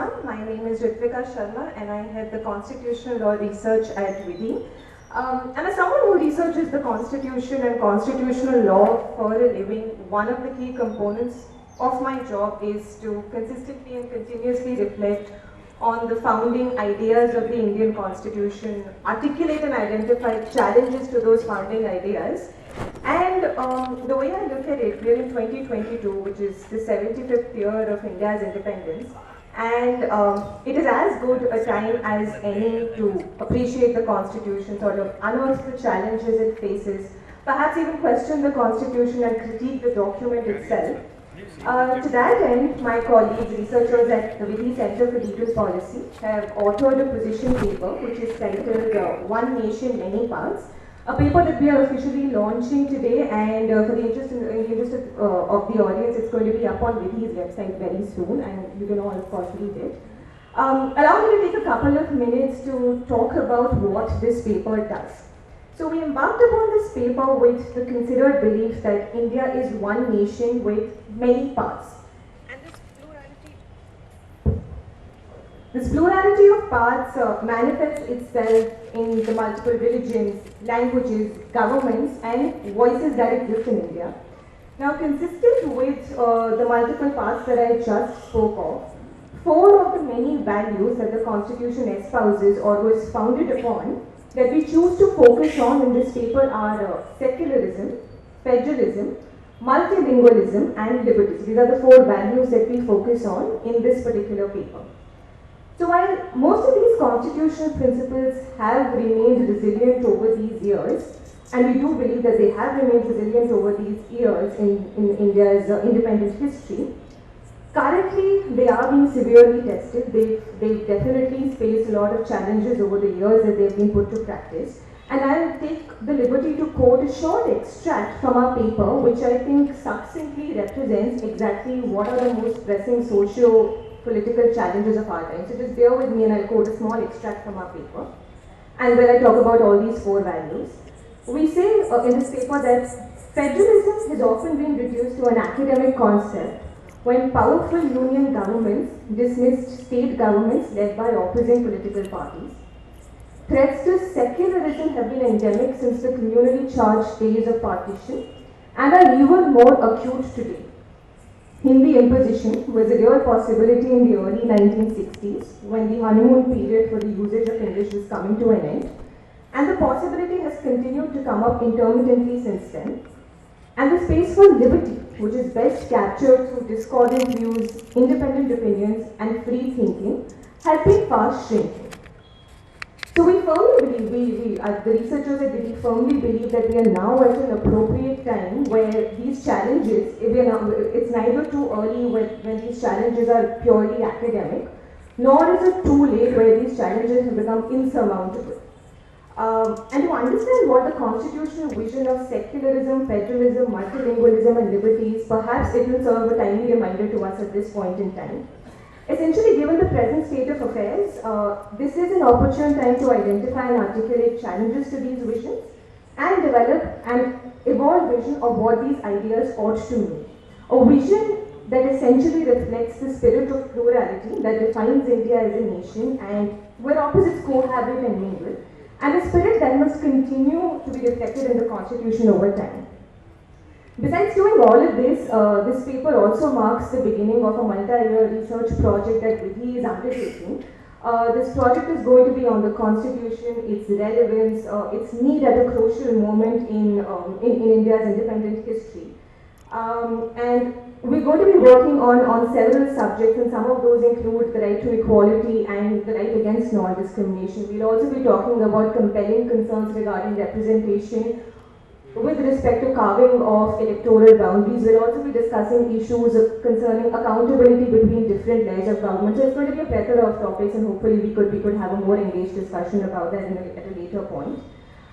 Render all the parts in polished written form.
everyone. My name is Ritvika Sharma and I head the Constitutional Law Research at Vidhi. And as someone who researches the Constitution and constitutional law for a living, one of the key components of my job is to consistently and continuously reflect on the founding ideas of the Indian Constitution, articulate and identify challenges to those founding ideas. And the way I look at it, we're in 2022, which is the 75th year of India's independence, and it is as good a time as any to appreciate the Constitution, sort of unearth the challenges it faces, perhaps even question the Constitution and critique the document itself. To that end, my colleagues, researchers at the Vidhi Center for Legal Policy, have authored a position paper which is titled One Nation, Many Parts, a paper that we are officially launching today, and for the interest of the audience, it's going to be up on Vidhi's website very soon, and you can all, of course, read it. Allow me to take a couple of minutes to talk about what this paper does. So we embarked upon this paper with the considered belief that India is one nation with many parts. And this plurality of parts manifests itself in the multiple religions, languages, governments, and voices that exist in India. Now, consistent with the multiple parts that I just spoke of, four of the many values that the Constitution espouses or was founded upon that we choose to focus on in this paper are secularism, federalism, multilingualism, and liberty. These are the four values that we focus on in this particular paper. So while most of these constitutional principles have remained resilient over these years, and we do believe that they have remained resilient over these years in India's independent history, currently they are being severely tested. They've definitely faced a lot of challenges over the years that they've been put to practice. And I'll take the liberty to quote a short extract from our paper, which I think succinctly represents exactly what are the most pressing socio-political challenges of our time. So just bear with me and I'll quote a small extract from our paper, and where I talk about all these four values. We say in this paper that federalism has often been reduced to an academic concept when powerful union governments dismissed state governments led by opposing political parties. Threats to secularism have been endemic since the communally charged days of partition and are even more acute today. Hindi imposition was a real possibility in the early 1960s when the honeymoon period for the usage of English was coming to an end, and the possibility has continued to come up intermittently since then. And the space for liberty, which is best captured through discordant views, independent opinions, and free thinking, has been fast shrinking. So we firmly believe, the researchers at Vidhi firmly believe that we are now at an appropriate time where these challenges, it's neither too early when these challenges are purely academic, nor is it too late where these challenges have become insurmountable. And to understand what the constitutional vision of secularism, federalism, multilingualism, and liberty is, perhaps it will serve a timely reminder to us at this point in time. Essentially, given the present state of affairs, this is an opportune time to identify and articulate challenges to these visions and develop an evolved vision of what these ideas ought to mean. A vision that essentially reflects the spirit of plurality that defines India as a nation and where opposites cohabit and mingle, and a spirit that must continue to be reflected in the Constitution over time. Besides doing all of this, this paper also marks the beginning of a multi-year research project that Vidhi is undertaking. This project is going to be on the Constitution, its relevance, its need at a crucial moment in India's independent history. And we're going to be working on several subjects, and some of those include the right to equality and the right against non-discrimination. We'll also be talking about compelling concerns regarding representation with respect to carving of electoral boundaries. We'll also be discussing issues concerning accountability between different layers of government. So it's going to be a plethora of topics, and hopefully we could have a more engaged discussion about that at a later point.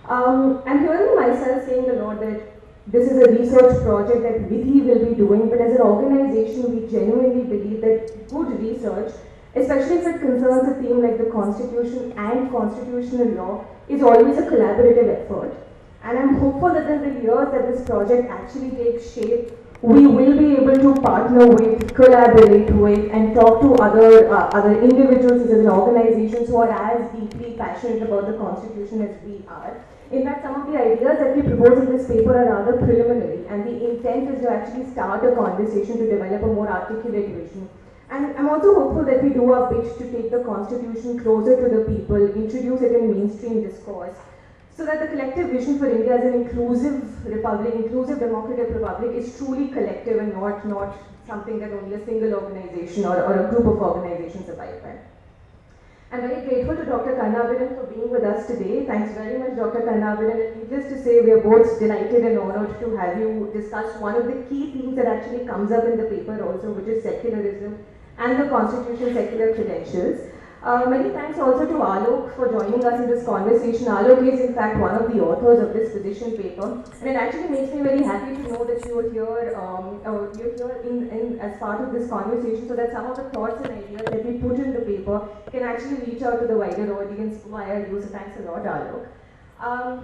I'm hearing myself saying a lot that this is a research project that Vidhi will be doing, but as an organization, we genuinely believe that good research, especially if it concerns a theme like the Constitution and constitutional law, is always a collaborative effort. And I'm hopeful that in the years that this project actually takes shape, we will be able to partner with, collaborate with, and talk to other individuals as an organizations who are as deeply passionate about the Constitution as we are. In fact, some of the ideas that we propose in this paper are rather preliminary, and the intent is to actually start a conversation to develop a more articulate vision. And I'm also hopeful that we do our bit to take the Constitution closer to the people, introduce it in mainstream discourse, so that the collective vision for India as an inclusive republic, inclusive democratic republic, is truly collective and not something that only a single organization or a group of organizations abide by. I'm very grateful to Dr. Kannabiran for being with us today. Thanks very much, Dr. Kannabiran. And needless to say, we are both delighted and honored to have you discuss one of the key themes that actually comes up in the paper also, which is secularism and the Constitution's secular credentials. Many thanks also to Alok for joining us in this conversation. Alok is in fact one of the authors of this position paper, and it actually makes me very happy to know that you're here as part of this conversation, so that some of the thoughts and ideas that we put in the paper can actually reach out to the wider audience via you. So thanks a lot, Alok.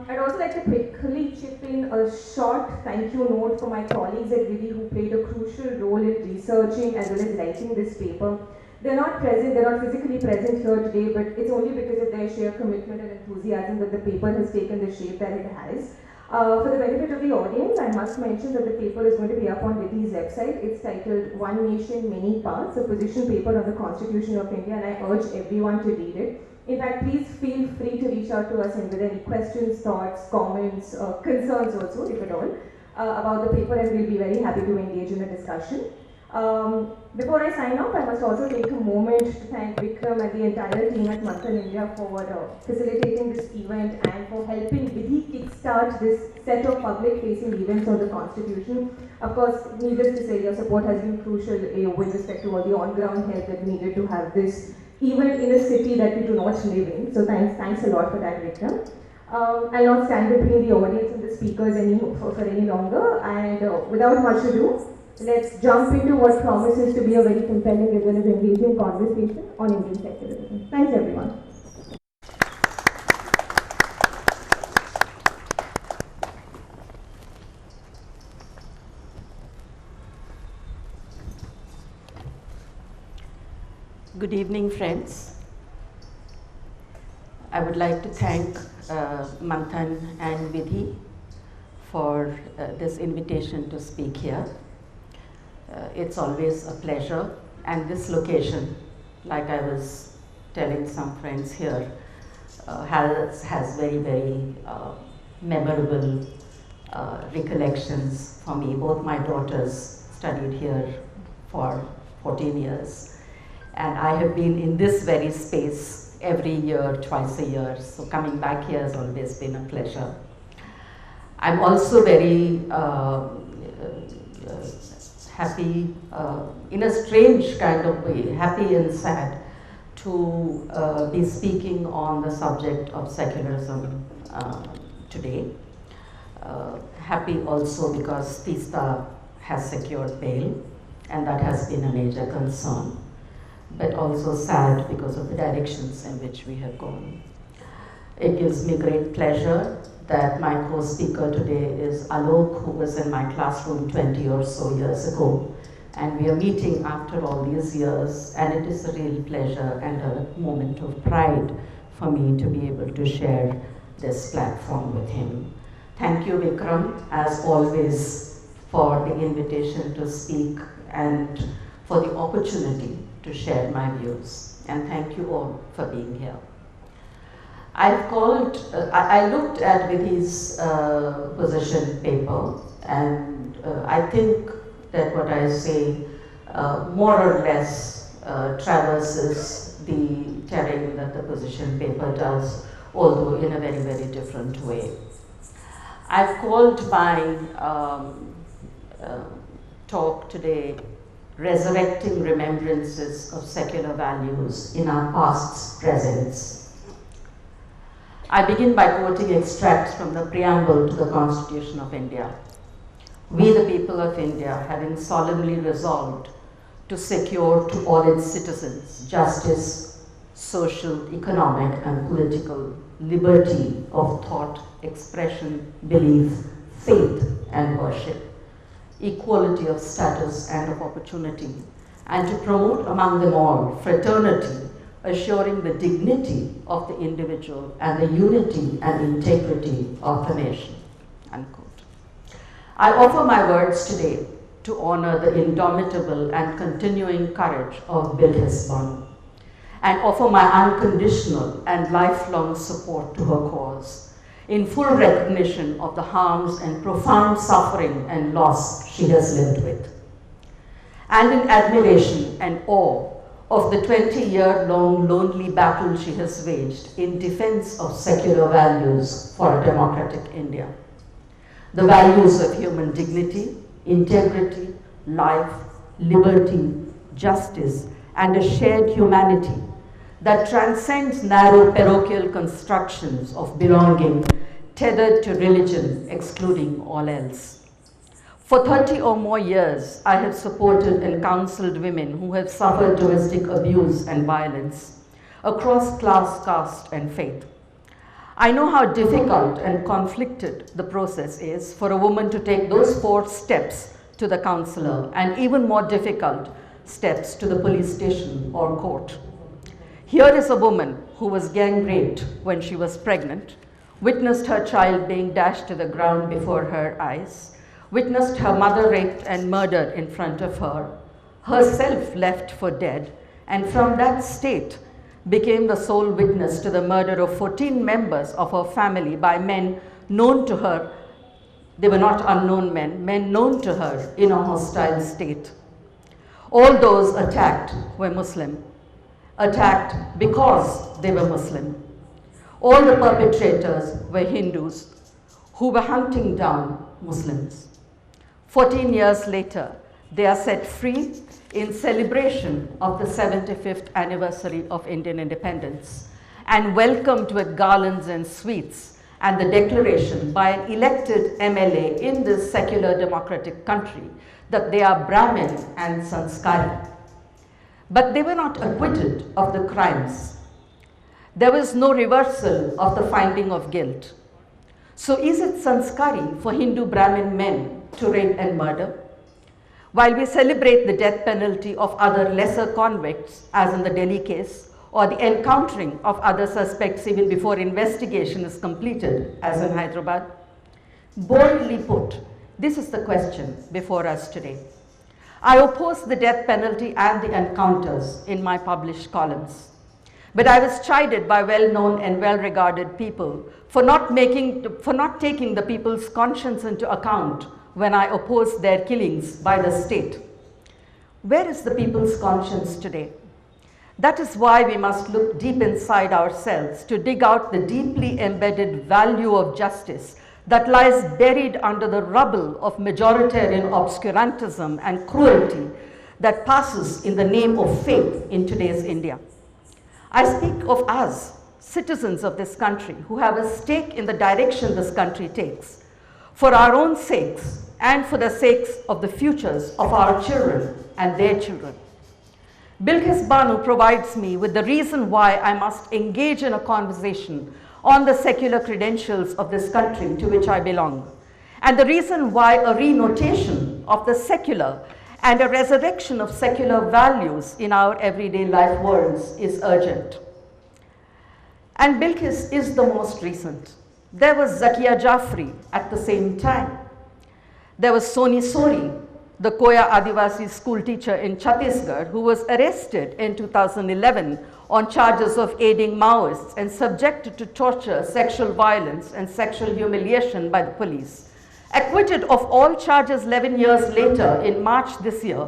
I'd also like to quickly chip in a short thank you note for my colleagues at Vidhi who played a crucial role in researching as well as writing this paper. They're not present, they're not physically present here today, but it's only because of their sheer commitment and enthusiasm that the paper has taken the shape that it has. For the benefit of the audience, I must mention that the paper is going to be up on Vidhi's website. It's titled One Nation, Many Paths, a position paper on the Constitution of India, and I urge everyone to read it. In fact, please feel free to reach out to us and with any questions, thoughts, comments, concerns also, if at all, about the paper, and we'll be very happy to engage in a discussion. Before I sign off, I must also take a moment to thank Vikram and the entire team at Manthan India for facilitating this event and for helping Vidhi kickstart this set of public-facing events on the Constitution. Of course, needless to say, your support has been crucial with respect to all the on-ground help that we needed to have this event in a city that we do not live in. So thanks a lot for that, Vikram. I'll not stand between the audience and the speakers for any longer, and without much ado, let's jump into what promises to be a very compelling as well as engaging conversation on Indian secularism. Thanks, everyone. Good evening, friends. I would like to thank Manthan and Vidhi for this invitation to speak here. It's always a pleasure, and this location, like I was telling some friends here, has very, very memorable recollections for me. Both my daughters studied here for 14 years, and I have been in this very space every year, twice a year, so coming back here has always been a pleasure. I'm also very happy, in a strange kind of way, happy and sad to be speaking on the subject of secularism today. Happy also because Tista has secured bail, and that has been a major concern, but also sad because of the directions in which we have gone. It gives me great pleasure that my co-speaker today is Alok, who was in my classroom 20 or so years ago. And we are meeting after all these years, and it is a real pleasure and a moment of pride for me to be able to share this platform with him. Thank you, Vikram, as always, for the invitation to speak and for the opportunity to share my views. And thank you all for being here. I looked at Vidhi's position paper, and I think that what I say more or less traverses the terrain that the position paper does, although in a very, very different way. I've called my talk today Resurrecting Remembrances of Secular Values in Our Past's Presence. I begin by quoting extracts from the Preamble to the Constitution of India. We, the people of India, having solemnly resolved to secure to all its citizens justice, social, economic, and political liberty of thought, expression, belief, faith, and worship, equality of status and of opportunity, and to promote among them all fraternity, assuring the dignity of the individual and the unity and integrity of the nation." Unquote. I offer my words today to honor the indomitable and continuing courage of Bilkis Banu, and offer my unconditional and lifelong support to her cause, in full recognition of the harms and profound suffering and loss she has lived with, and in admiration and awe of the 20-year-long lonely battle she has waged in defense of secular values for a democratic India. The values of human dignity, integrity, life, liberty, justice, and a shared humanity that transcends narrow parochial constructions of belonging tethered to religion, excluding all else. For 30 or more years, I have supported and counseled women who have suffered domestic abuse and violence across class, caste, and faith. I know how difficult and conflicted the process is for a woman to take those 4 steps to the counselor, and even more difficult steps to the police station or court. Here is a woman who was gang raped when she was pregnant, witnessed her child being dashed to the ground before her eyes, witnessed her mother raped and murdered in front of her, herself left for dead, and from that state became the sole witness to the murder of 14 members of her family by men known to her. They were not unknown men, men known to her in a hostile state. All those attacked were Muslim, attacked because they were Muslim. All the perpetrators were Hindus who were hunting down Muslims. 14 years later, they are set free in celebration of the 75th anniversary of Indian independence and welcomed with garlands and sweets and the declaration by an elected MLA in this secular democratic country that they are Brahmin and Sanskari. But they were not acquitted of the crimes. There was no reversal of the finding of guilt. So is it Sanskari for Hindu Brahmin men to rape and murder? While we celebrate the death penalty of other lesser convicts, as in the Delhi case, or the encountering of other suspects even before investigation is completed, as in Hyderabad, boldly put, this is the question before us today. I oppose the death penalty and the encounters in my published columns. But I was chided by well-known and well-regarded people for not taking the people's conscience into account when I opposed their killings by the state. Where is the people's conscience today? That is why we must look deep inside ourselves to dig out the deeply embedded value of justice that lies buried under the rubble of majoritarian obscurantism and cruelty that passes in the name of faith in today's India. I speak of us, citizens of this country, who have a stake in the direction this country takes, for our own sakes and for the sakes of the futures of our children and their children. Bilkis Banu provides me with the reason why I must engage in a conversation on the secular credentials of this country to which I belong, and the reason why a renotation of the secular and a resurrection of secular values in our everyday life worlds is urgent. And Bilkis is the most recent. There was Zakia Jafri at the same time. There was Soni Sori, the Koya Adivasi school teacher in Chhattisgarh, who was arrested in 2011 on charges of aiding Maoists and subjected to torture, sexual violence, and sexual humiliation by the police. Acquitted of all charges 11 years later in March this year,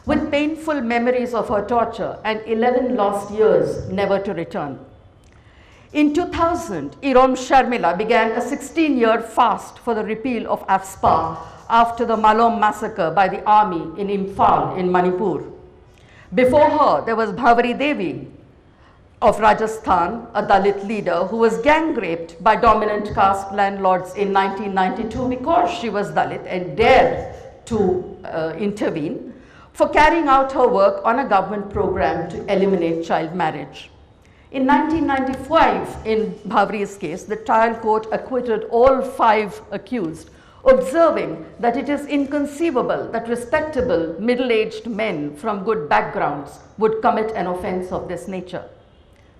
with painful memories of her torture and 11 lost years never to return. In 2000, Irom Sharmila began a 16-year fast for the repeal of AFSPA after the Malom massacre by the army in Imphal in Manipur. Before her, there was Bhavari Devi of Rajasthan, a Dalit leader who was gang raped by dominant caste landlords in 1992 because she was Dalit and dared to intervene for carrying out her work on a government program to eliminate child marriage. In 1995, in Bhavari's case, the trial court acquitted all 5 accused observing that it is inconceivable that respectable middle-aged men from good backgrounds would commit an offense of this nature.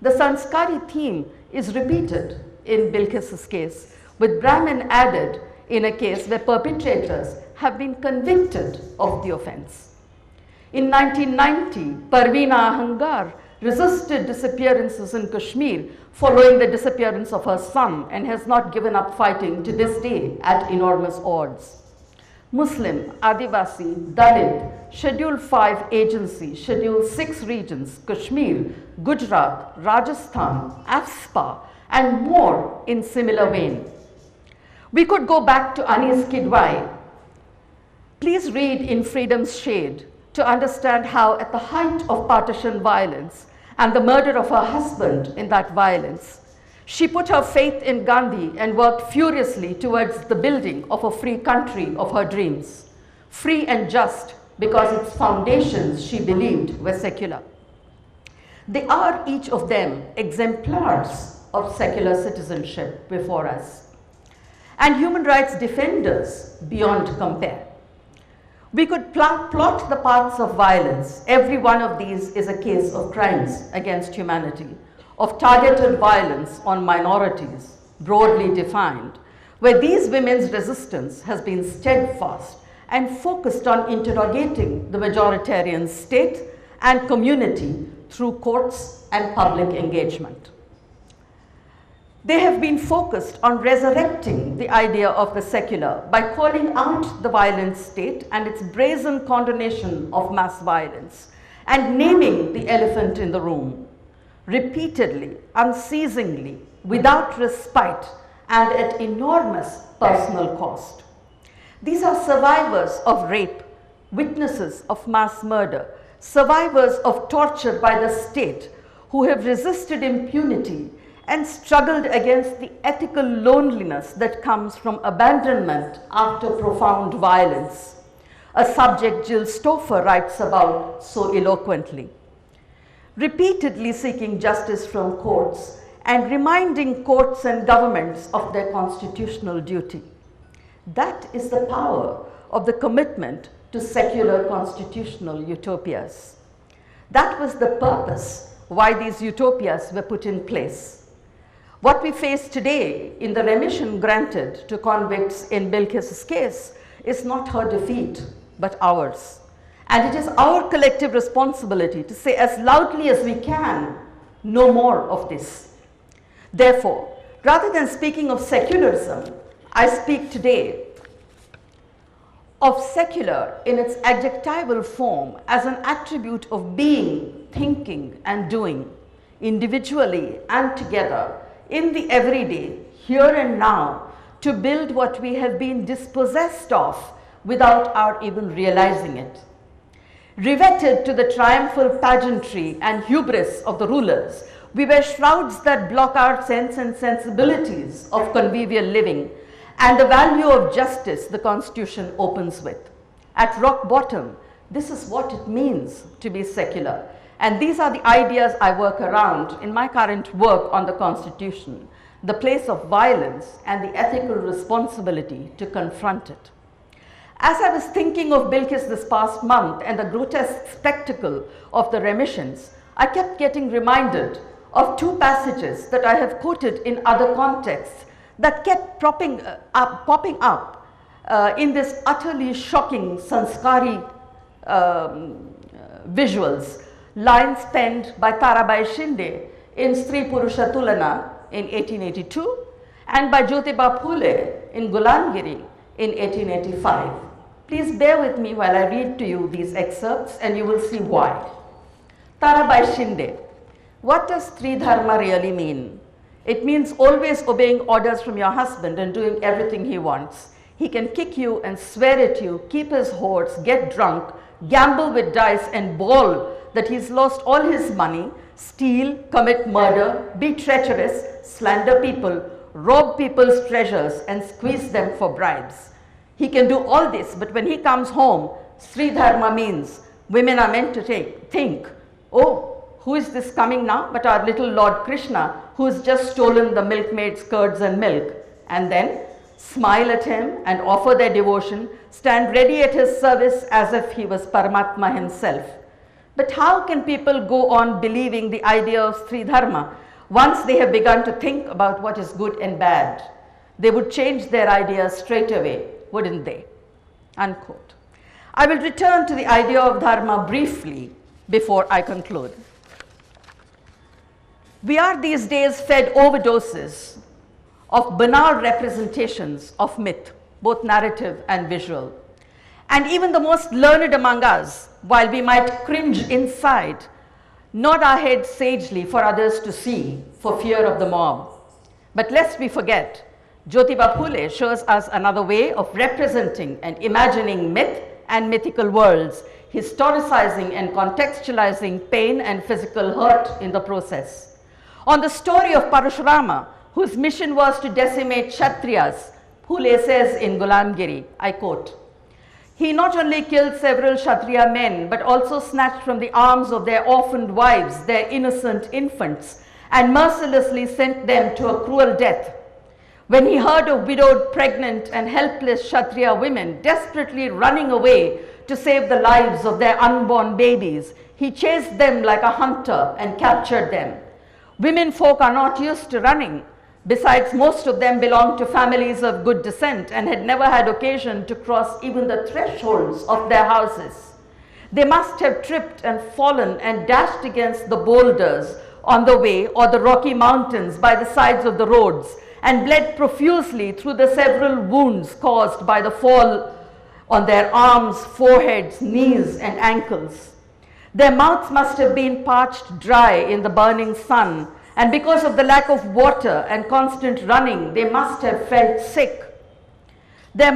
The sanskari theme is repeated in Bilqis's case, with Brahmin added in a case where perpetrators have been convicted of the offense. In 1990, Parveena Ahangar resisted disappearances in Kashmir following the disappearance of her son and has not given up fighting to this day at enormous odds. Muslim, Adivasi, Dalit, Schedule 5 agency, Schedule 6 regions, Kashmir, Gujarat, Rajasthan, AFSPA, and more in similar vein. We could go back to Anis Kidwai. Please read In Freedom's Shade to understand how at the height of partition violence and the murder of her husband in that violence, she put her faith in Gandhi and worked furiously towards the building of a free country of her dreams, free and just because its foundations, she believed, were secular. They are, each of them, exemplars of secular citizenship before us, and human rights defenders beyond compare. We could plot the paths of violence. Every one of these is a case of crimes against humanity, of targeted violence on minorities, broadly defined, where these women's resistance has been steadfast and focused on interrogating the majoritarian state and community through courts and public engagement. They have been focused on resurrecting the idea of the secular by calling out the violent state and its brazen condemnation of mass violence and naming the elephant in the room, repeatedly, unceasingly, without respite, and at enormous personal cost. These are survivors of rape, witnesses of mass murder, survivors of torture by the state who have resisted impunity and struggled against the ethical loneliness that comes from abandonment after profound violence, a subject Jill Stauffer writes about so eloquently. Repeatedly seeking justice from courts and reminding courts and governments of their constitutional duty. That is the power of the commitment to secular constitutional utopias. That was the purpose why these utopias were put in place. What we face today in the remission granted to convicts in Bilqis's case is not her defeat, but ours. And it is our collective responsibility to say as loudly as we can, no more of this. Therefore, rather than speaking of secularism, I speak today of secular in its adjectival form as an attribute of being, thinking, and doing, individually and together, in the everyday, here and now, to build what we have been dispossessed of without our even realizing it. Riveted to the triumphal pageantry and hubris of the rulers, we wear shrouds that block our sense and sensibilities of convivial living and the value of justice the Constitution opens with. At rock bottom, this is what it means to be secular. And these are the ideas I work around in my current work on the Constitution, the place of violence and the ethical responsibility to confront it. As I was thinking of Bilqis this past month and the grotesque spectacle of the remissions, I kept getting reminded of two passages that I have quoted in other contexts that kept popping up in this utterly shocking sanskari visuals. Lines penned by Tarabai Shinde in Stri Purusha Tulana in 1882 and by Jyotiba Phule in Gulangiri in 1885. Please bear with me while I read to you these excerpts and you will see why. Tarabai Shinde. What does Stri Dharma really mean? It means always obeying orders from your husband and doing everything he wants. He can kick you and swear at you, keep his horse, get drunk, gamble with dice and bawl that he's lost all his money, steal, commit murder, be treacherous, slander people, rob people's treasures and squeeze them for bribes. He can do all this, but when he comes home, Sri Dharma means women are meant to think, oh, who is this coming now but our little Lord Krishna who's just stolen the milkmaid's curds and milk. And then smile at him and offer their devotion, stand ready at his service as if he was Paramatma himself. But how can people go on believing the idea of Sri Dharma once they have begun to think about what is good and bad? They would change their ideas straight away, wouldn't they? Unquote. I will return to the idea of Dharma briefly before I conclude. We are these days fed overdoses of banal representations of myth, both narrative and visual. And even the most learned among us, while we might cringe inside, nod our heads sagely for others to see, for fear of the mob. But lest we forget, Jyotiba Phule shows us another way of representing and imagining myth and mythical worlds, historicizing and contextualizing pain and physical hurt in the process. On the story of Parashurama, whose mission was to decimate Kshatriyas, Phule says in Gulamgiri, I quote, "He not only killed several Kshatriya men, but also snatched from the arms of their orphaned wives their innocent infants, and mercilessly sent them to a cruel death. When he heard of widowed, pregnant, and helpless Kshatriya women desperately running away to save the lives of their unborn babies, he chased them like a hunter and captured them. Women folk are not used to running. Besides, most of them belonged to families of good descent and had never had occasion to cross even the thresholds of their houses. They must have tripped and fallen and dashed against the boulders on the way or the rocky mountains by the sides of the roads and bled profusely through the several wounds caused by the fall on their arms, foreheads, knees, and ankles. Their mouths must have been parched dry in the burning sun, and because of the lack of water and constant running, they must have felt sick. Their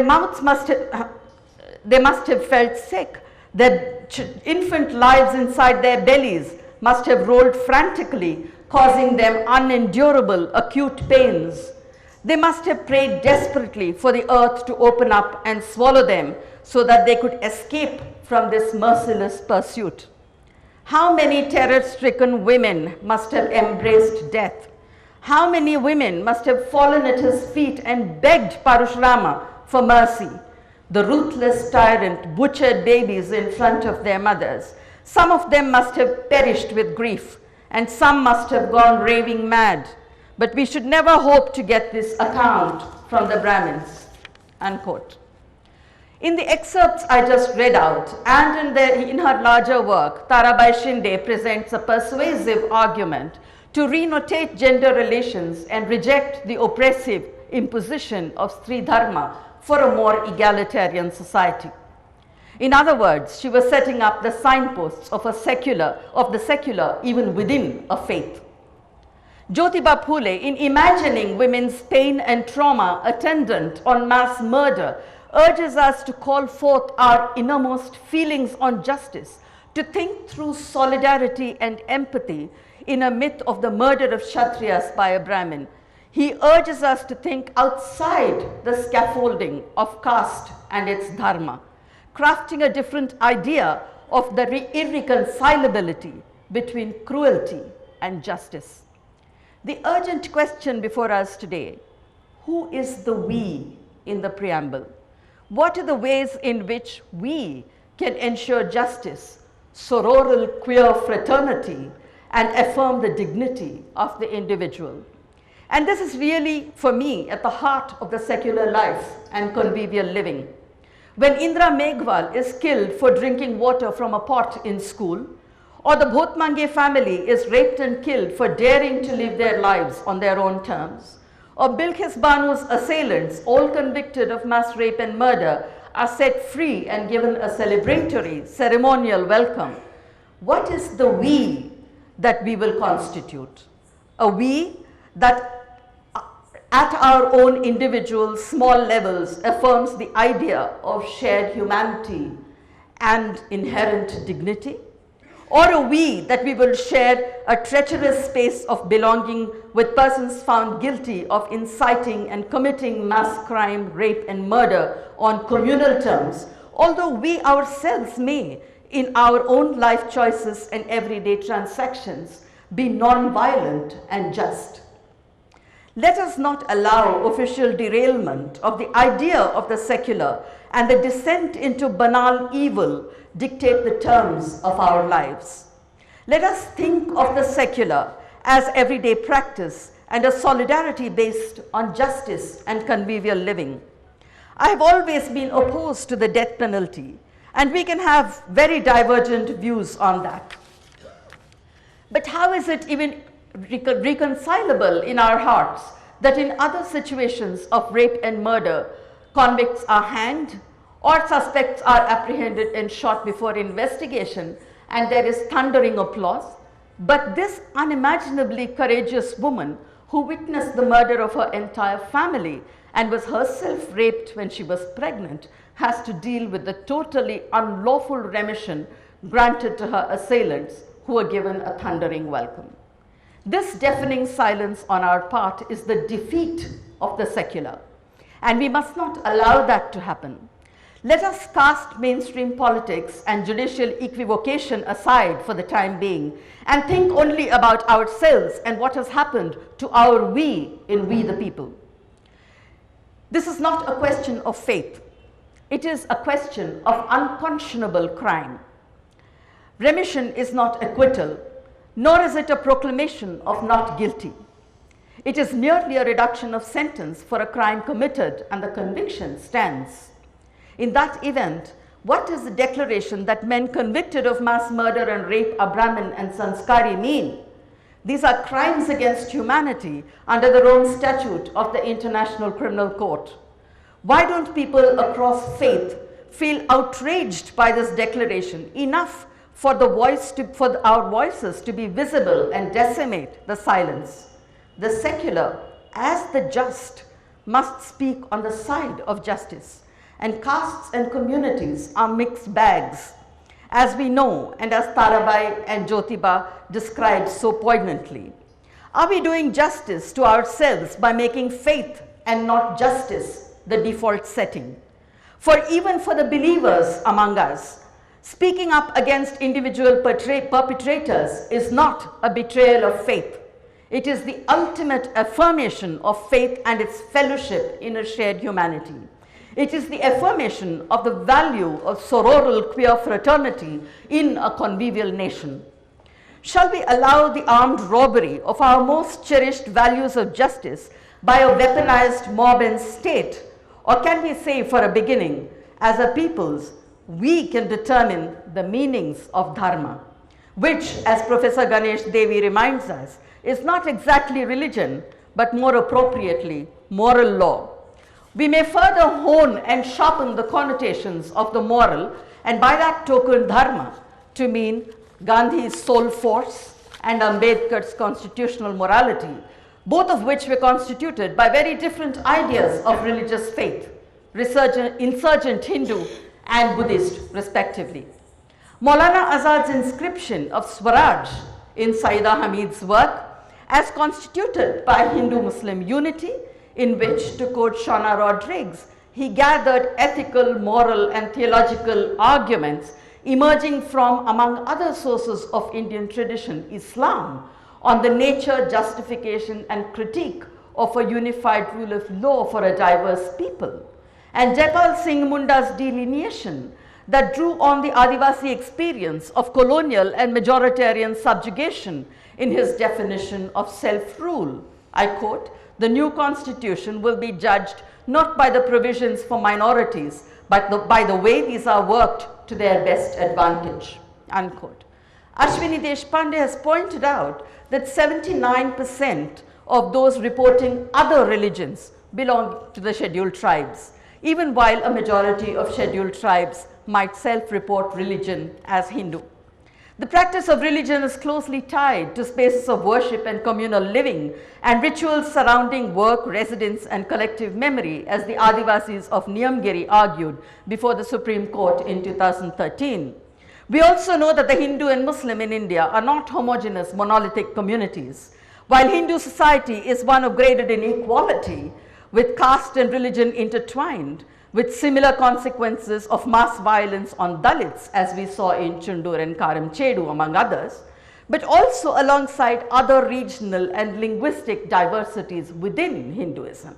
mouths must have felt sick. Their infant lives inside their bellies must have rolled frantically, causing them unendurable acute pains. They must have prayed desperately for the earth to open up and swallow them so that they could escape from this merciless pursuit. How many terror-stricken women must have embraced death? How many women must have fallen at his feet and begged Parashurama for mercy? The ruthless tyrant butchered babies in front of their mothers. Some of them must have perished with grief, and some must have gone raving mad. But we should never hope to get this account from the Brahmins." Unquote. In the excerpts I just read out, and in her larger work, Tarabai Shinde presents a persuasive argument to renotate gender relations and reject the oppressive imposition of Sri Dharma for a more egalitarian society. In other words, she was setting up the signposts of the secular even within a faith. Jyotiba Phule, in imagining women's pain and trauma attendant on mass murder, urges us to call forth our innermost feelings on justice, to think through solidarity and empathy in a myth of the murder of Kshatriyas by a Brahmin. He urges us to think outside the scaffolding of caste and its dharma, crafting a different idea of the irreconcilability between cruelty and justice. The urgent question before us today: who is the we in the preamble? What are the ways in which we can ensure justice, sororal queer fraternity, and affirm the dignity of the individual? And this is really, for me, at the heart of the secular life and convivial living. When Indra Meghwal is killed for drinking water from a pot in school, or the Bhotmange family is raped and killed for daring to live their lives on their own terms, or Bilkis Banu's assailants, all convicted of mass rape and murder, are set free and given a celebratory ceremonial welcome, what is the we that we will constitute? A we that at our own individual small levels affirms the idea of shared humanity and inherent dignity? Or a we that we will share a treacherous space of belonging with persons found guilty of inciting and committing mass crime, rape, and murder on communal terms, although we ourselves may, in our own life choices and everyday transactions, be non-violent and just? Let us not allow official derailment of the idea of the secular and the descent into banal evil dictate the terms of our lives. Let us think of the secular as everyday practice and a solidarity based on justice and convivial living. I have always been opposed to the death penalty, and we can have very divergent views on that. But how is it even reconcilable in our hearts that in other situations of rape and murder, convicts are hanged or suspects are apprehended and shot before investigation and there is thundering applause, but this unimaginably courageous woman who witnessed the murder of her entire family and was herself raped when she was pregnant has to deal with the totally unlawful remission granted to her assailants who were given a thundering welcome. This deafening silence on our part is the defeat of the secular, and we must not allow that to happen. Let us cast mainstream politics and judicial equivocation aside for the time being and think only about ourselves and what has happened to our we in We the People. This is not a question of faith. It is a question of unconscionable crime. Remission is not acquittal, nor is it a proclamation of not guilty. It is merely a reduction of sentence for a crime committed and the conviction stands. In that event, what does the declaration that men convicted of mass murder and rape are Brahmin and Sanskari mean? These are crimes against humanity under the Rome Statute of the International Criminal Court. Why don't people across faith feel outraged by this declaration enough for our voices to be visible and decimate the silence? The secular, as the just, must speak on the side of justice, and castes and communities are mixed bags, as we know and as Tarabai and Jyotiba described so poignantly. Are we doing justice to ourselves by making faith and not justice the default setting? For even for the believers among us, speaking up against individual perpetrators is not a betrayal of faith. It is the ultimate affirmation of faith and its fellowship in a shared humanity. It is the affirmation of the value of sororal queer fraternity in a convivial nation. Shall we allow the armed robbery of our most cherished values of justice by a weaponized mob and state? Or can we say for a beginning, as a peoples, we can determine the meanings of dharma, which, as Professor Ganesh Devi reminds us, is not exactly religion, but more appropriately, moral law. We may further hone and sharpen the connotations of the moral, and by that token dharma, to mean Gandhi's soul force and Ambedkar's constitutional morality, both of which were constituted by very different ideas of religious faith, insurgent Hindu and Buddhist respectively. Maulana Azad's inscription of Swaraj in Saida Hamid's work, as constituted by Hindu-Muslim unity, in which, to quote Shauna Rodriguez, he gathered ethical, moral and theological arguments emerging from, among other sources of Indian tradition, Islam, on the nature, justification and critique of a unified rule of law for a diverse people. And Jaipal Singh Munda's delineation that drew on the Adivasi experience of colonial and majoritarian subjugation in his definition of self-rule. I quote, "The new constitution will be judged not by the provisions for minorities, but by the way these are worked to their best advantage," unquote. Ashwini Deshpande has pointed out that 79% of those reporting other religions belong to the scheduled tribes, even while a majority of scheduled tribes might self-report religion as Hindu. The practice of religion is closely tied to spaces of worship and communal living and rituals surrounding work, residence and collective memory, as the Adivasis of Niyamgiri argued before the Supreme Court in 2013. We also know that the Hindu and Muslim in India are not homogeneous monolithic communities. While Hindu society is one of graded inequality, with caste and religion intertwined, with similar consequences of mass violence on Dalits, as we saw in Chundur and Karamchedu, among others, but also alongside other regional and linguistic diversities within Hinduism.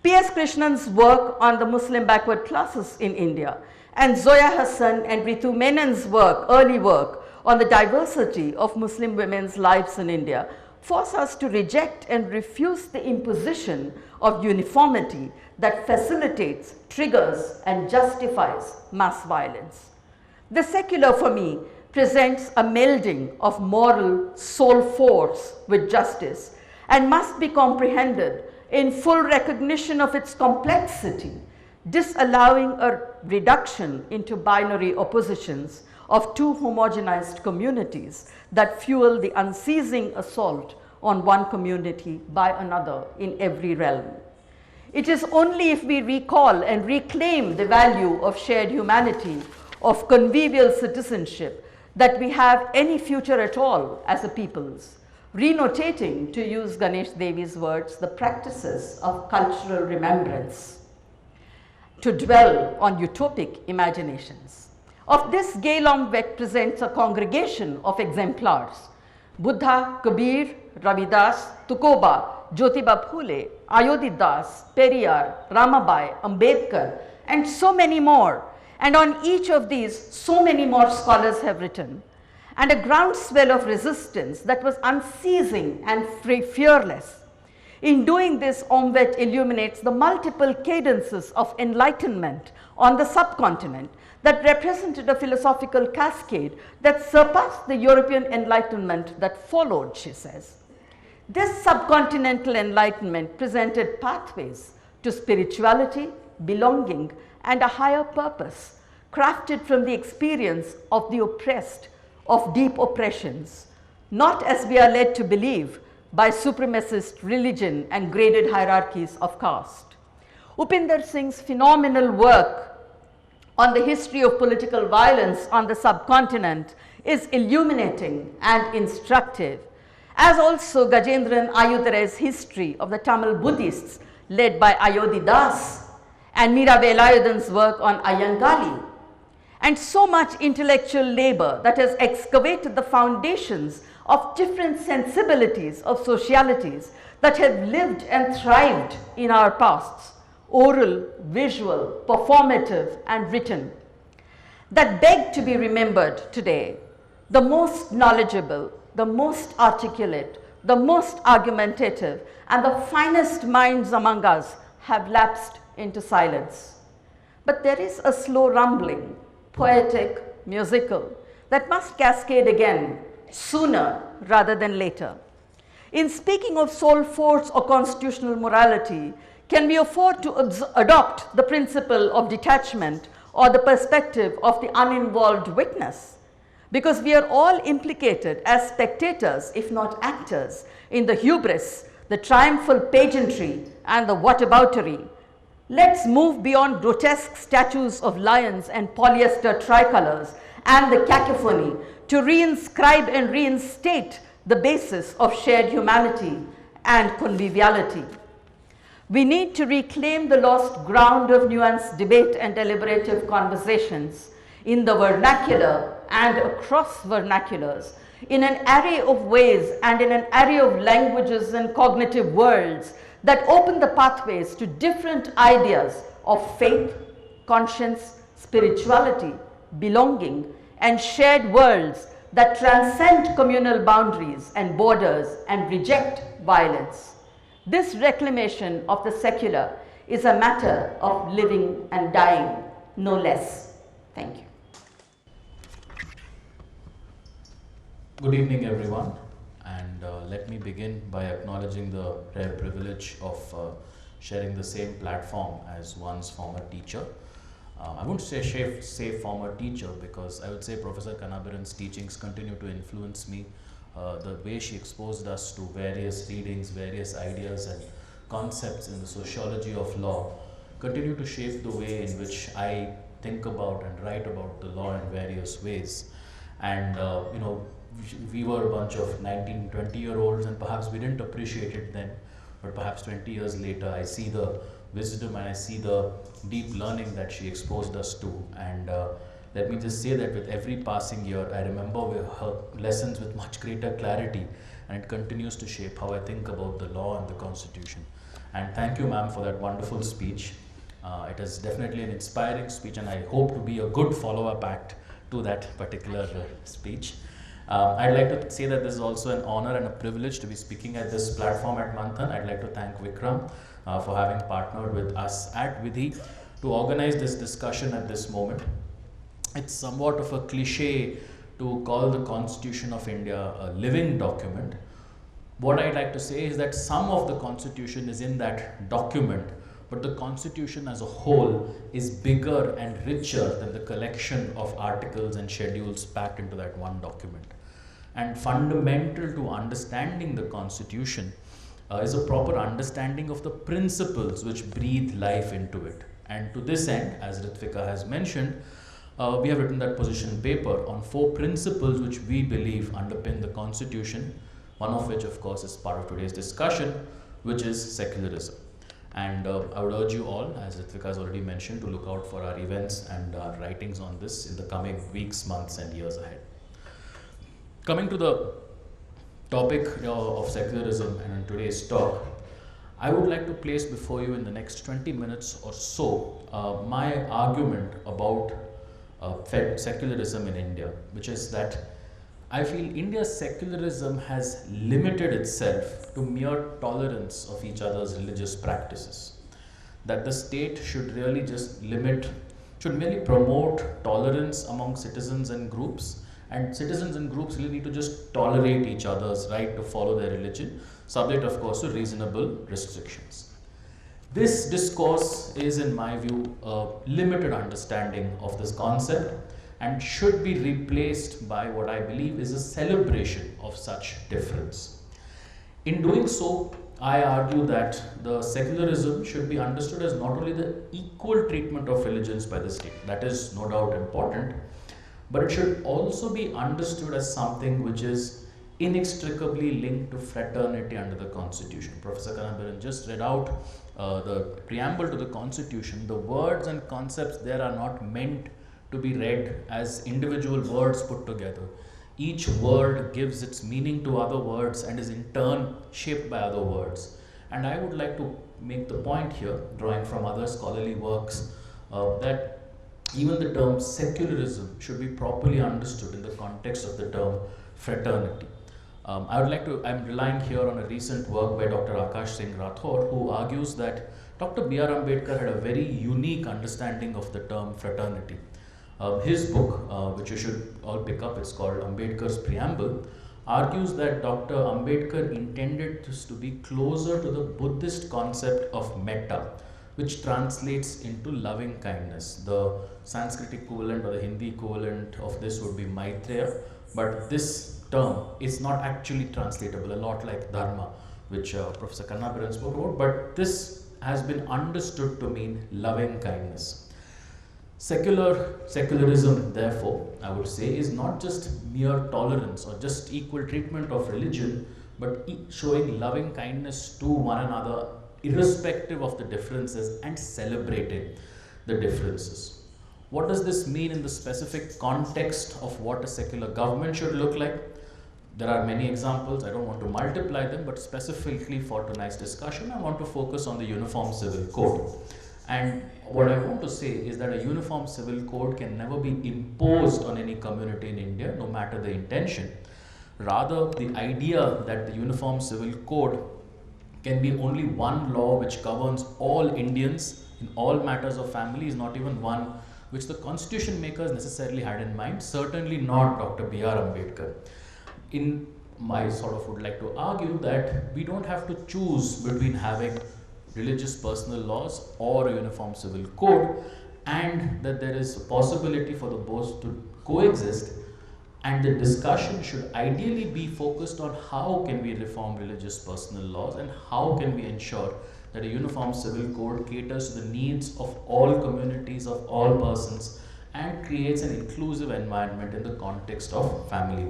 P.S. Krishnan's work on the Muslim backward classes in India and Zoya Hassan and Ritu Menon's work, early work, on the diversity of Muslim women's lives in India force us to reject and refuse the imposition of uniformity that facilitates, triggers, and justifies mass violence. The secular, for me, presents a melding of moral soul force with justice and must be comprehended in full recognition of its complexity, disallowing a reduction into binary oppositions of two homogenized communities that fuel the unceasing assault on one community by another in every realm. It is only if we recall and reclaim the value of shared humanity, of convivial citizenship, that we have any future at all as a peoples, renotating, to use Ganesh Devi's words, the practices of cultural remembrance, to dwell on utopic imaginations. Of this, Gaylong Vet presents a congregation of exemplars: Buddha, Kabir, Ravidas, Tukoba, Jyotiba Phule, Ayodhyadas, Periyar, Ramabai, Ambedkar, and so many more. And on each of these, so many more scholars have written. And a groundswell of resistance that was unceasing and fearless. In doing this, Omvet illuminates the multiple cadences of enlightenment on the subcontinent that represented a philosophical cascade that surpassed the European enlightenment that followed, she says. This subcontinental enlightenment presented pathways to spirituality, belonging, and a higher purpose, crafted from the experience of the oppressed, of deep oppressions, not as we are led to believe by supremacist religion and graded hierarchies of caste. Upinder Singh's phenomenal work on the history of political violence on the subcontinent is illuminating and instructive, as also Gajendran Ayudare's history of the Tamil Buddhists led by Ayodhyadas and Meera Velayudan's work on Ayyangali, and so much intellectual labor that has excavated the foundations of different sensibilities of socialities that have lived and thrived in our pasts, oral, visual, performative, and written, that beg to be remembered today. The most knowledgeable, the most articulate, the most argumentative, and the finest minds among us have lapsed into silence. But there is a slow rumbling, poetic, musical, that must cascade again, sooner rather than later. In speaking of soul force or constitutional morality, can we afford to adopt the principle of detachment or the perspective of the uninvolved witness? Because we are all implicated as spectators, if not actors, in the hubris, the triumphal pageantry, and the whataboutery. Let's move beyond grotesque statues of lions and polyester tricolors and the cacophony to reinscribe and reinstate the basis of shared humanity and conviviality. We need to reclaim the lost ground of nuanced debate and deliberative conversations in the vernacular and across vernaculars, in an array of ways and in an array of languages and cognitive worlds that open the pathways to different ideas of faith, conscience, spirituality, belonging, and shared worlds that transcend communal boundaries and borders and reject violence. This reclamation of the secular is a matter of living and dying, no less. Thank you. Good evening, everyone, and let me begin by acknowledging the rare privilege of sharing the same platform as one's former teacher. I wouldn't say former teacher, because I would say Professor Kannabiran's teachings continue to influence me. The way she exposed us to various readings, various ideas and concepts in the sociology of law continue to shape the way in which I think about and write about the law in various ways. And we were a bunch of 19, 20-year-olds, and perhaps we didn't appreciate it then, but perhaps 20 years later I see the wisdom and I see the deep learning that she exposed us to, and let me just say that with every passing year, I remember her lessons with much greater clarity, and it continues to shape how I think about the law and the constitution. And thank you, ma'am, for that wonderful speech. It is definitely an inspiring speech, and I hope to be a good follow-up act to that particular speech. I'd like to say that this is also an honor and a privilege to be speaking at this platform at Manthan. I'd like to thank Vikram for having partnered with us at Vidhi to organize this discussion at this moment. It's somewhat of a cliche to call the Constitution of India a living document. What I'd like to say is that some of the Constitution is in that document, but the Constitution as a whole is bigger and richer than the collection of articles and schedules packed into that one document. And fundamental to understanding the Constitution is a proper understanding of the principles which breathe life into it. And to this end, as Ritvika has mentioned, we have written that position paper on 4 principles which we believe underpin the Constitution, one of which of course is part of today's discussion, which is secularism. And I would urge you all, as Ritvika has already mentioned, to look out for our events and our writings on this in the coming weeks, months and years ahead. Coming to the topic of secularism and in today's talk, I would like to place before you in the next 20 minutes or so my argument about secularism in India, which is that I feel India's secularism has limited itself to mere tolerance of each other's religious practices. That the state should really just should merely promote tolerance among citizens and groups, and citizens and groups really need to just tolerate each other's right to follow their religion, subject of course to reasonable restrictions. This discourse is, in my view, a limited understanding of this concept and should be replaced by what I believe is a celebration of such difference. In doing so, I argue that the secularism should be understood as not only the equal treatment of religions by the state, that is no doubt important, but it should also be understood as something which is inextricably linked to fraternity under the Constitution. Professor Kannabiran just read out the preamble to the Constitution. The words and concepts there are not meant to be read as individual words put together. Each word gives its meaning to other words and is in turn shaped by other words. And I would like to make the point here, drawing from other scholarly works, that even the term secularism should be properly understood in the context of the term fraternity. I'm relying here on a recent work by Dr. Akash Singh Rathore, who argues that Dr. B.R. Ambedkar had a very unique understanding of the term fraternity. His book, which you should all pick up, it's called Ambedkar's Preamble, argues that Dr. Ambedkar intended this to be closer to the Buddhist concept of metta, which translates into loving kindness. The Sanskrit equivalent or the Hindi equivalent of this would be Maitreya, but this term is not actually translatable, a lot like dharma, which Professor Kannabiran spoke about, but this has been understood to mean loving kindness. Secularism, therefore, I would say, is not just mere tolerance or just equal treatment of religion, but showing loving kindness to one another irrespective of the differences and celebrating the differences. What does this mean in the specific context of what a secular government should look like? There are many examples, I don't want to multiply them, but specifically for tonight's discussion, I want to focus on the Uniform Civil Code. And what I want to say is that a uniform civil code can never be imposed on any community in India, no matter the intention. Rather, the idea that the Uniform Civil Code can be only one law which governs all Indians in all matters of family is not even one which the constitution makers necessarily had in mind, certainly not Dr. B.R. Ambedkar. In my would like to argue that we don't have to choose between having religious personal laws or a uniform civil code, and that there is a possibility for the both to coexist, and the discussion should ideally be focused on how can we reform religious personal laws and how can we ensure that a uniform civil code caters to the needs of all communities, of all persons, and creates an inclusive environment in the context of family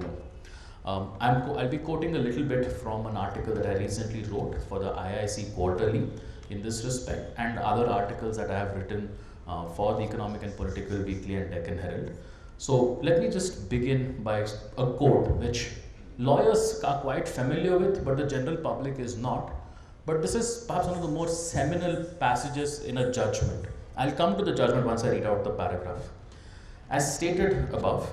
law. I'll be quoting a little bit from an article that I recently wrote for the IIC Quarterly in this respect, and other articles that I have written for the Economic and Political Weekly and Deccan Herald. So let me just begin by a quote which lawyers are quite familiar with, but the general public is not. But this is perhaps one of the more seminal passages in a judgment. I'll come to the judgment once I read out the paragraph. As stated above,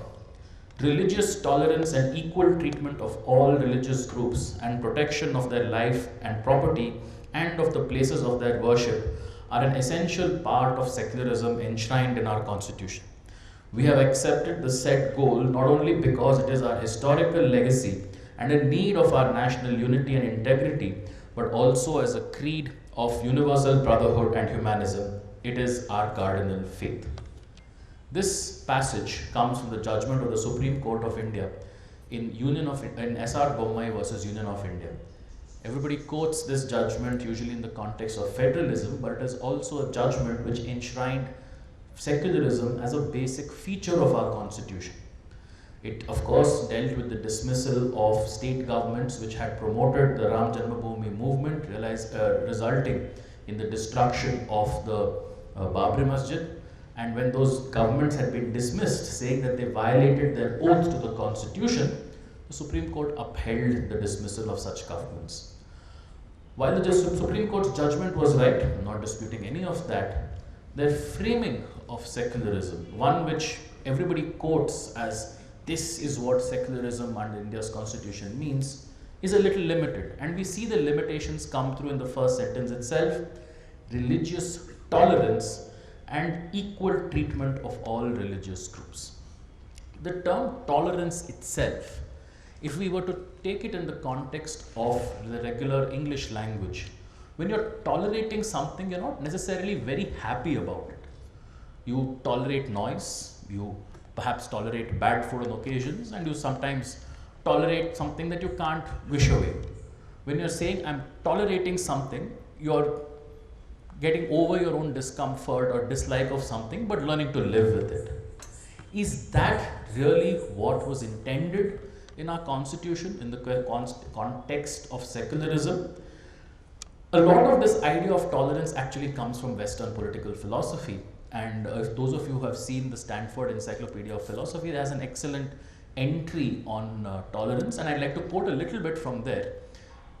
religious tolerance and equal treatment of all religious groups and protection of their life and property and of the places of their worship are an essential part of secularism enshrined in our constitution. We have accepted the said goal not only because it is our historical legacy and a need of our national unity and integrity, but also as a creed of universal brotherhood and humanism. It is our cardinal faith. This passage comes from the judgment of the Supreme Court of India in S.R. Bommai versus Union of India. Everybody quotes this judgment usually in the context of federalism, but it is also a judgment which enshrined secularism as a basic feature of our constitution. It, of course, dealt with the dismissal of state governments which had promoted the Ram Janmabhoomi movement, resulting in the destruction of the Babri Masjid. And when those governments had been dismissed, saying that they violated their oath to the constitution, the Supreme Court upheld the dismissal of such governments. While the Supreme Court's judgment was right, I'm not disputing any of that, their framing of secularism, one which everybody quotes as this is what secularism under India's constitution means, is a little limited. And we see the limitations come through in the first sentence itself: religious tolerance and equal treatment of all religious groups. The term tolerance itself, if we were to take it in the context of the regular English language, when you're tolerating something, you're not necessarily very happy about it. You tolerate noise, you perhaps tolerate bad food on occasions, and you sometimes tolerate something that you can't wish away. When you're saying I'm tolerating something, you're getting over your own discomfort or dislike of something, but learning to live with it. Is that really what was intended in our constitution in the context of secularism? A lot of this idea of tolerance actually comes from Western political philosophy. And those of you who have seen the Stanford Encyclopedia of Philosophy, it has an excellent entry on tolerance, and I'd like to quote a little bit from there.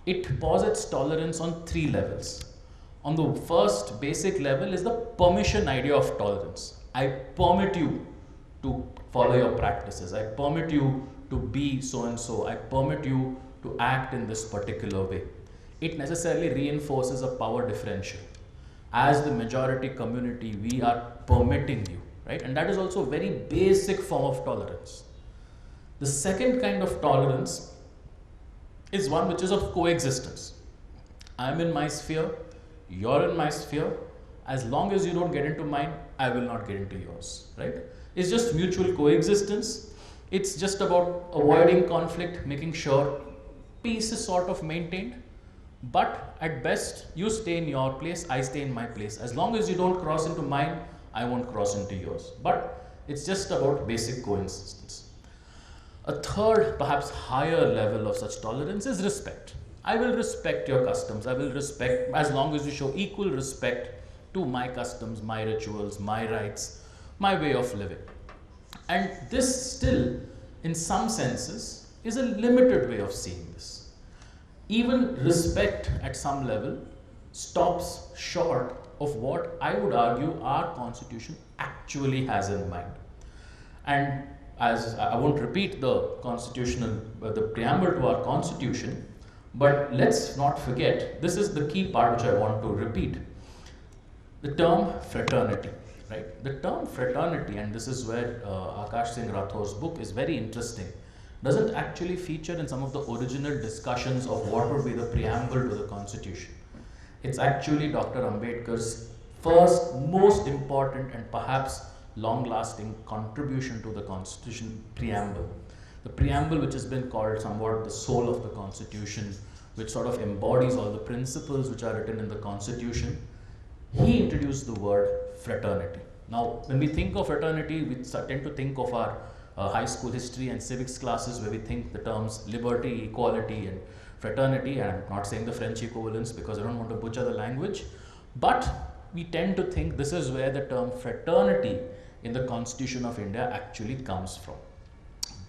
It posits tolerance on 3 levels. On the first basic level is the permission idea of tolerance. I permit you to follow your practices. I permit you to be so and so. I permit you to act in this particular way. It necessarily reinforces a power differential. As the majority community, we are permitting you, right? And that is also a very basic form of tolerance. The second kind of tolerance is one which is of coexistence. I'm in my sphere, you're in my sphere. As long as you don't get into mine, I will not get into yours, right? It's just mutual coexistence. It's just about avoiding conflict, making sure peace is sort of maintained. But at best, you stay in your place, I stay in my place. As long as you don't cross into mine, I won't cross into yours. But it's just about basic coexistence. A third, perhaps higher level of such tolerance is respect. I will respect your customs. I will respect, as long as you show equal respect to my customs, my rituals, my rights, my way of living. And this still, in some senses, is a limited way of seeing this. Even respect at some level stops short of what I would argue our constitution actually has in mind. And as I won't repeat the the preamble to our constitution, but let's not forget, this is the key part which I want to repeat. The term fraternity, right? The term fraternity, and this is where Akash Singh Rathor's book is very interesting, doesn't actually feature in some of the original discussions of what would be the preamble to the constitution. It's actually Dr. Ambedkar's first, most important and perhaps long-lasting contribution to the constitution preamble. The preamble, which has been called somewhat the soul of the constitution, which sort of embodies all the principles which are written in the constitution, he introduced the word fraternity. Now, when we think of fraternity, we tend to think of our high school history and civics classes where we think the terms liberty, equality and fraternity, and I'm not saying the French equivalents because I don't want to butcher the language, but we tend to think this is where the term fraternity in the Constitution of India actually comes from.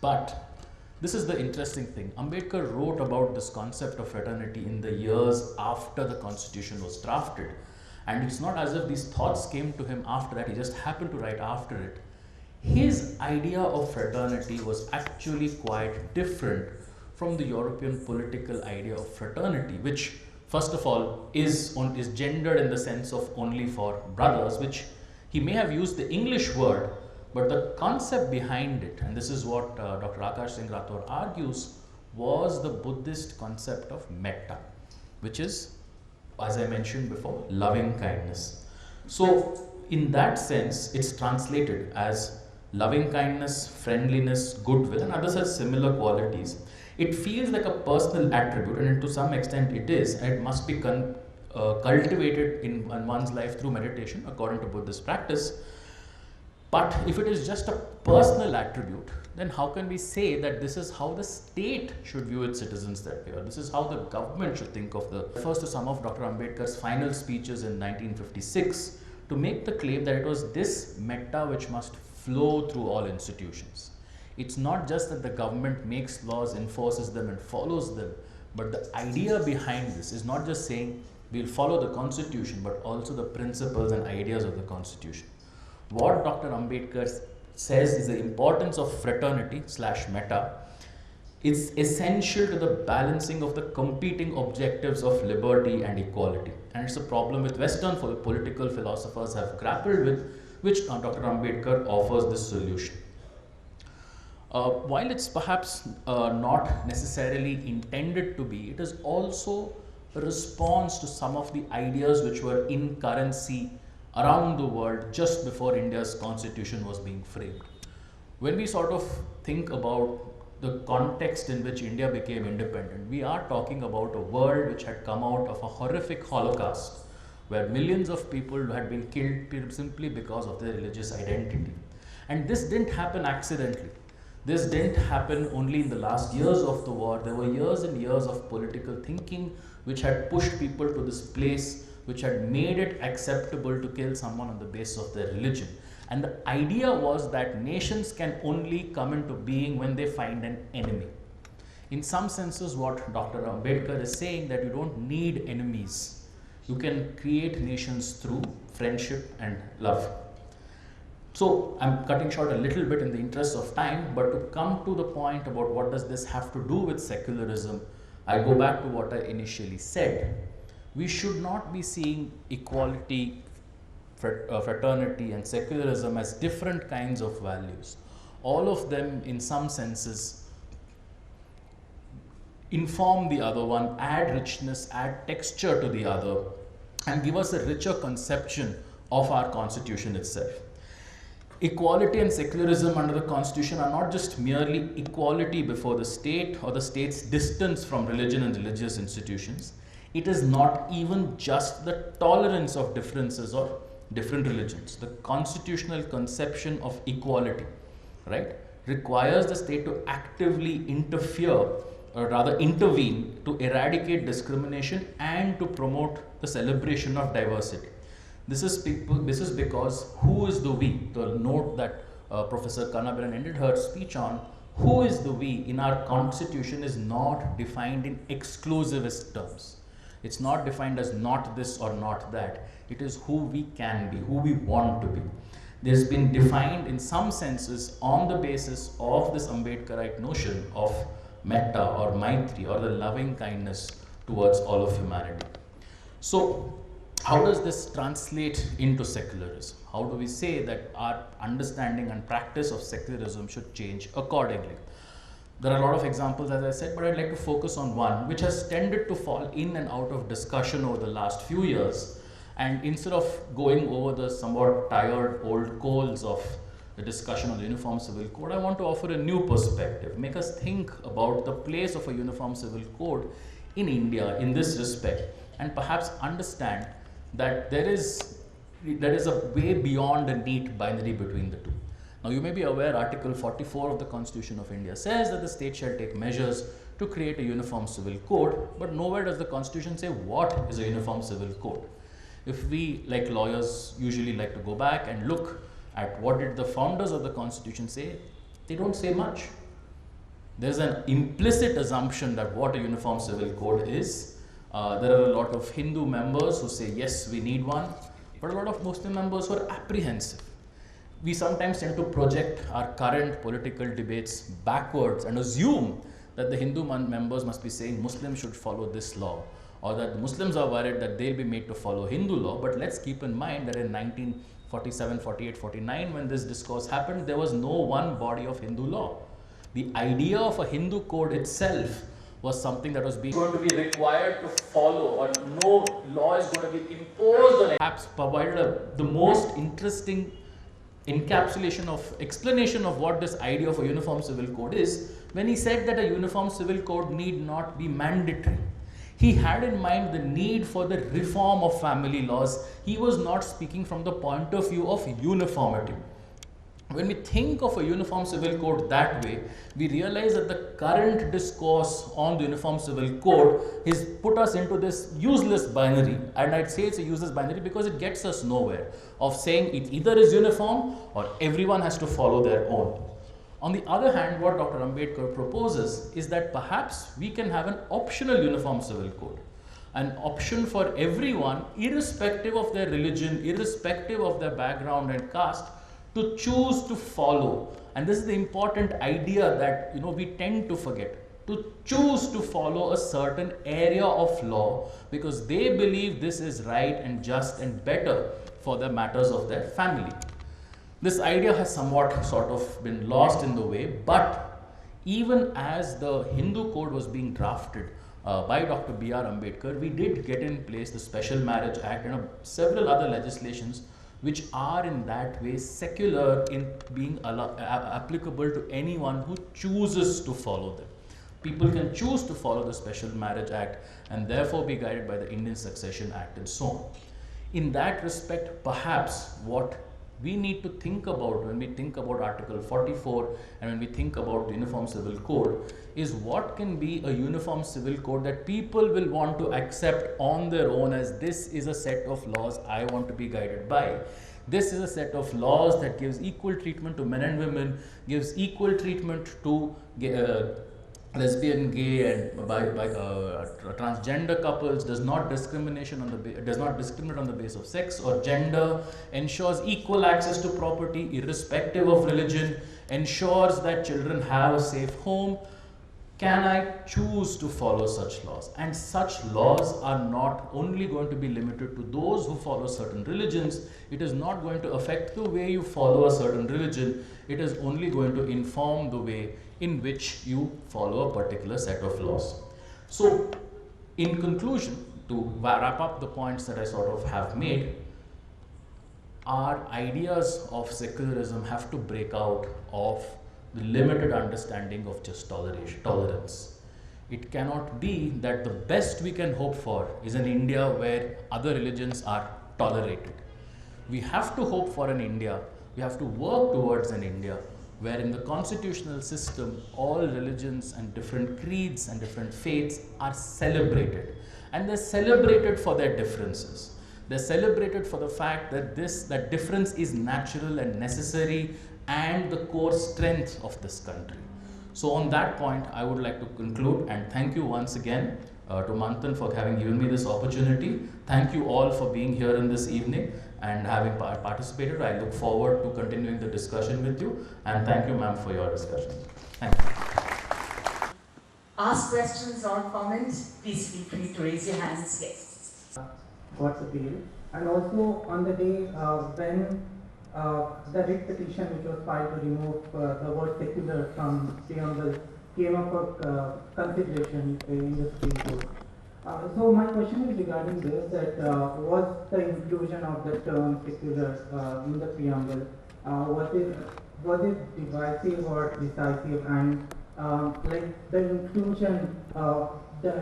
But this is the interesting thing. Ambedkar wrote about this concept of fraternity in the years after the Constitution was drafted. And it's not as if these thoughts came to him after that, he just happened to write after it. His idea of fraternity was actually quite different from the European political idea of fraternity, which first of all is gendered in the sense of only for brothers, which he may have used the English word, but the concept behind it, and this is what Dr. Akash Singh Rathore argues, was the Buddhist concept of metta, which is, as I mentioned before, loving kindness. So in that sense, it's translated as loving kindness, friendliness, goodwill, and others have similar qualities. It feels like a personal attribute, and to some extent it is, and it must be cultivated in one's life through meditation according to Buddhist practice. But if it is just a personal attribute, then how can we say that this is how the state should view its citizens that way, or this is how the government should think of the... Refers to some of Dr. Ambedkar's final speeches in 1956 to make the claim that it was this metta which must flow through all institutions. It's not just that the government makes laws, enforces them and follows them, but the idea behind this is not just saying we'll follow the Constitution, but also the principles and ideas of the Constitution. What Dr. Ambedkar says is the importance of fraternity / metta. It's essential to the balancing of the competing objectives of liberty and equality. And it's a problem with Western political philosophers have grappled with, which Dr. Ambedkar offers this solution. While it's perhaps not necessarily intended to be, it is also a response to some of the ideas which were in currency around the world just before India's constitution was being framed. When we sort of think about the context in which India became independent, we are talking about a world which had come out of a horrific Holocaust, where millions of people had been killed simply because of their religious identity. And this didn't happen accidentally. This didn't happen only in the last years of the war. There were years and years of political thinking which had pushed people to this place, which had made it acceptable to kill someone on the basis of their religion. And the idea was that nations can only come into being when they find an enemy. In some senses, what Dr. Ambedkar is saying, that you don't need enemies. You can create nations through friendship and love. So I'm cutting short a little bit in the interest of time, but to come to the point about what does this have to do with secularism, I go back to what I initially said. We should not be seeing equality, fraternity and secularism as different kinds of values. All of them in some senses inform the other one, add richness, add texture to the other, and give us a richer conception of our constitution itself. Equality and secularism under the Constitution are not just merely equality before the state or the state's distance from religion and religious institutions. It is not even just the tolerance of differences or different religions. The constitutional conception of equality, right, requires the state to actively interfere, or rather intervene, to eradicate discrimination and to promote the celebration of diversity. This is because who is the we? The note that Professor Kannabiran ended her speech on, who is the we in our constitution is not defined in exclusivist terms. It's not defined as not this or not that. It is who we can be, who we want to be. There's been defined in some senses on the basis of this Ambedkarite notion of metta or maitri, or the loving kindness towards all of humanity. So how does this translate into secularism? How do we say that our understanding and practice of secularism should change accordingly? There are a lot of examples, as I said, but I'd like to focus on one which has tended to fall in and out of discussion over the last few years. And instead of going over the somewhat tired old coals of the discussion on the Uniform Civil Code, I want to offer a new perspective, make us think about the place of a Uniform Civil Code in India in this respect, and perhaps understand that there is a way beyond a neat binary between the two. Now you may be aware Article 44 of the Constitution of India says that the state shall take measures to create a uniform civil code, but nowhere does the Constitution say what is a uniform civil code. If we, like lawyers, usually like to go back and look at what did the founders of the Constitution say, they don't say much. There's an implicit assumption that what a uniform civil code is. There are a lot of Hindu members who say, yes, we need one, but a lot of Muslim members who are apprehensive. We sometimes tend to project our current political debates backwards and assume that the Hindu members must be saying Muslims should follow this law, or that Muslims are worried that they'll be made to follow Hindu law. But let's keep in mind that in 1947, 48, 49, when this discourse happened, there was no one body of Hindu law. The idea of a Hindu code itself was something that was being going to be required to follow, or no law is going to be imposed on it. Perhaps provided the most interesting encapsulation of explanation of what this idea of a uniform civil code is, when he said that a uniform civil code need not be mandatory. He had in mind the need for the reform of family laws. He was not speaking from the point of view of uniformity. When we think of a uniform civil code that way, we realize that the current discourse on the uniform civil code has put us into this useless binary. And I'd say it's a useless binary because it gets us nowhere, of saying it either is uniform or everyone has to follow their own. On the other hand, what Dr. Ambedkar proposes is that perhaps we can have an optional uniform civil code, an option for everyone, irrespective of their religion, irrespective of their background and caste, to choose to follow. And this is the important idea that we tend to forget, to choose to follow a certain area of law because they believe this is right and just and better for the matters of their family. This idea has somewhat sort of been lost in the way, but even as the Hindu code was being drafted by Dr. B.R. Ambedkar, we did get in place the Special Marriage Act and several other legislations which are in that way secular in being applicable to anyone who chooses to follow them. People can choose to follow the Special Marriage Act and therefore be guided by the Indian Succession Act and so on. In that respect, perhaps what we need to think about when we think about Article 44 and when we think about the Uniform Civil Code is what can be a uniform civil code that people will want to accept on their own as this is a set of laws I want to be guided by. This is a set of laws that gives equal treatment to men and women, gives equal treatment to lesbian, gay, and transgender couples, does not discriminate on the basis of sex or gender, ensures equal access to property irrespective of religion, ensures that children have a safe home. Can I choose to follow such laws? And such laws are not only going to be limited to those who follow certain religions. It is not going to affect the way you follow a certain religion. It is only going to inform the way in which you follow a particular set of laws. So, in conclusion, to wrap up the points that I sort of have made, our ideas of secularism have to break out of the limited understanding of just tolerance. It cannot be that the best we can hope for is an India where other religions are tolerated. We have to hope for an India, we have to work towards an India where in the constitutional system all religions and different creeds and different faiths are celebrated. And they're celebrated for their differences. They're celebrated for the fact that that difference is natural and necessary and the core strength of this country. So on that point, I would like to conclude and thank you once again to Manthan for having given me this opportunity. Thank you all for being here in this evening and having participated. I look forward to continuing the discussion with you, and thank you, ma'am, for your discussion. Thank you. Ask questions or comments, please feel free to raise your hands. Yes. What's the bill? And also on the day when the writ petition which was filed to remove the word secular from Preamble came up for consideration in the Supreme Court. So my question is regarding this, that was the inclusion of the term secular in the Preamble, was it divisive or decisive, and like the inclusion, did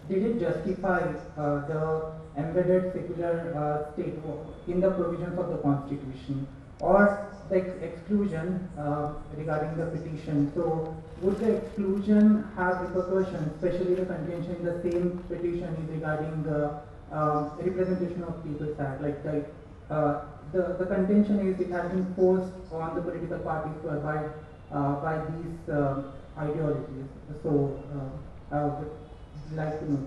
it justify the embedded secular state in the provisions of the Constitution, or the exclusion regarding the petition? So would the exclusion have repercussions, especially the contention in the same petition is regarding the Representation of People's Act, like the contention is it has been forced on the political parties to abide by these ideologies. So I would like to know.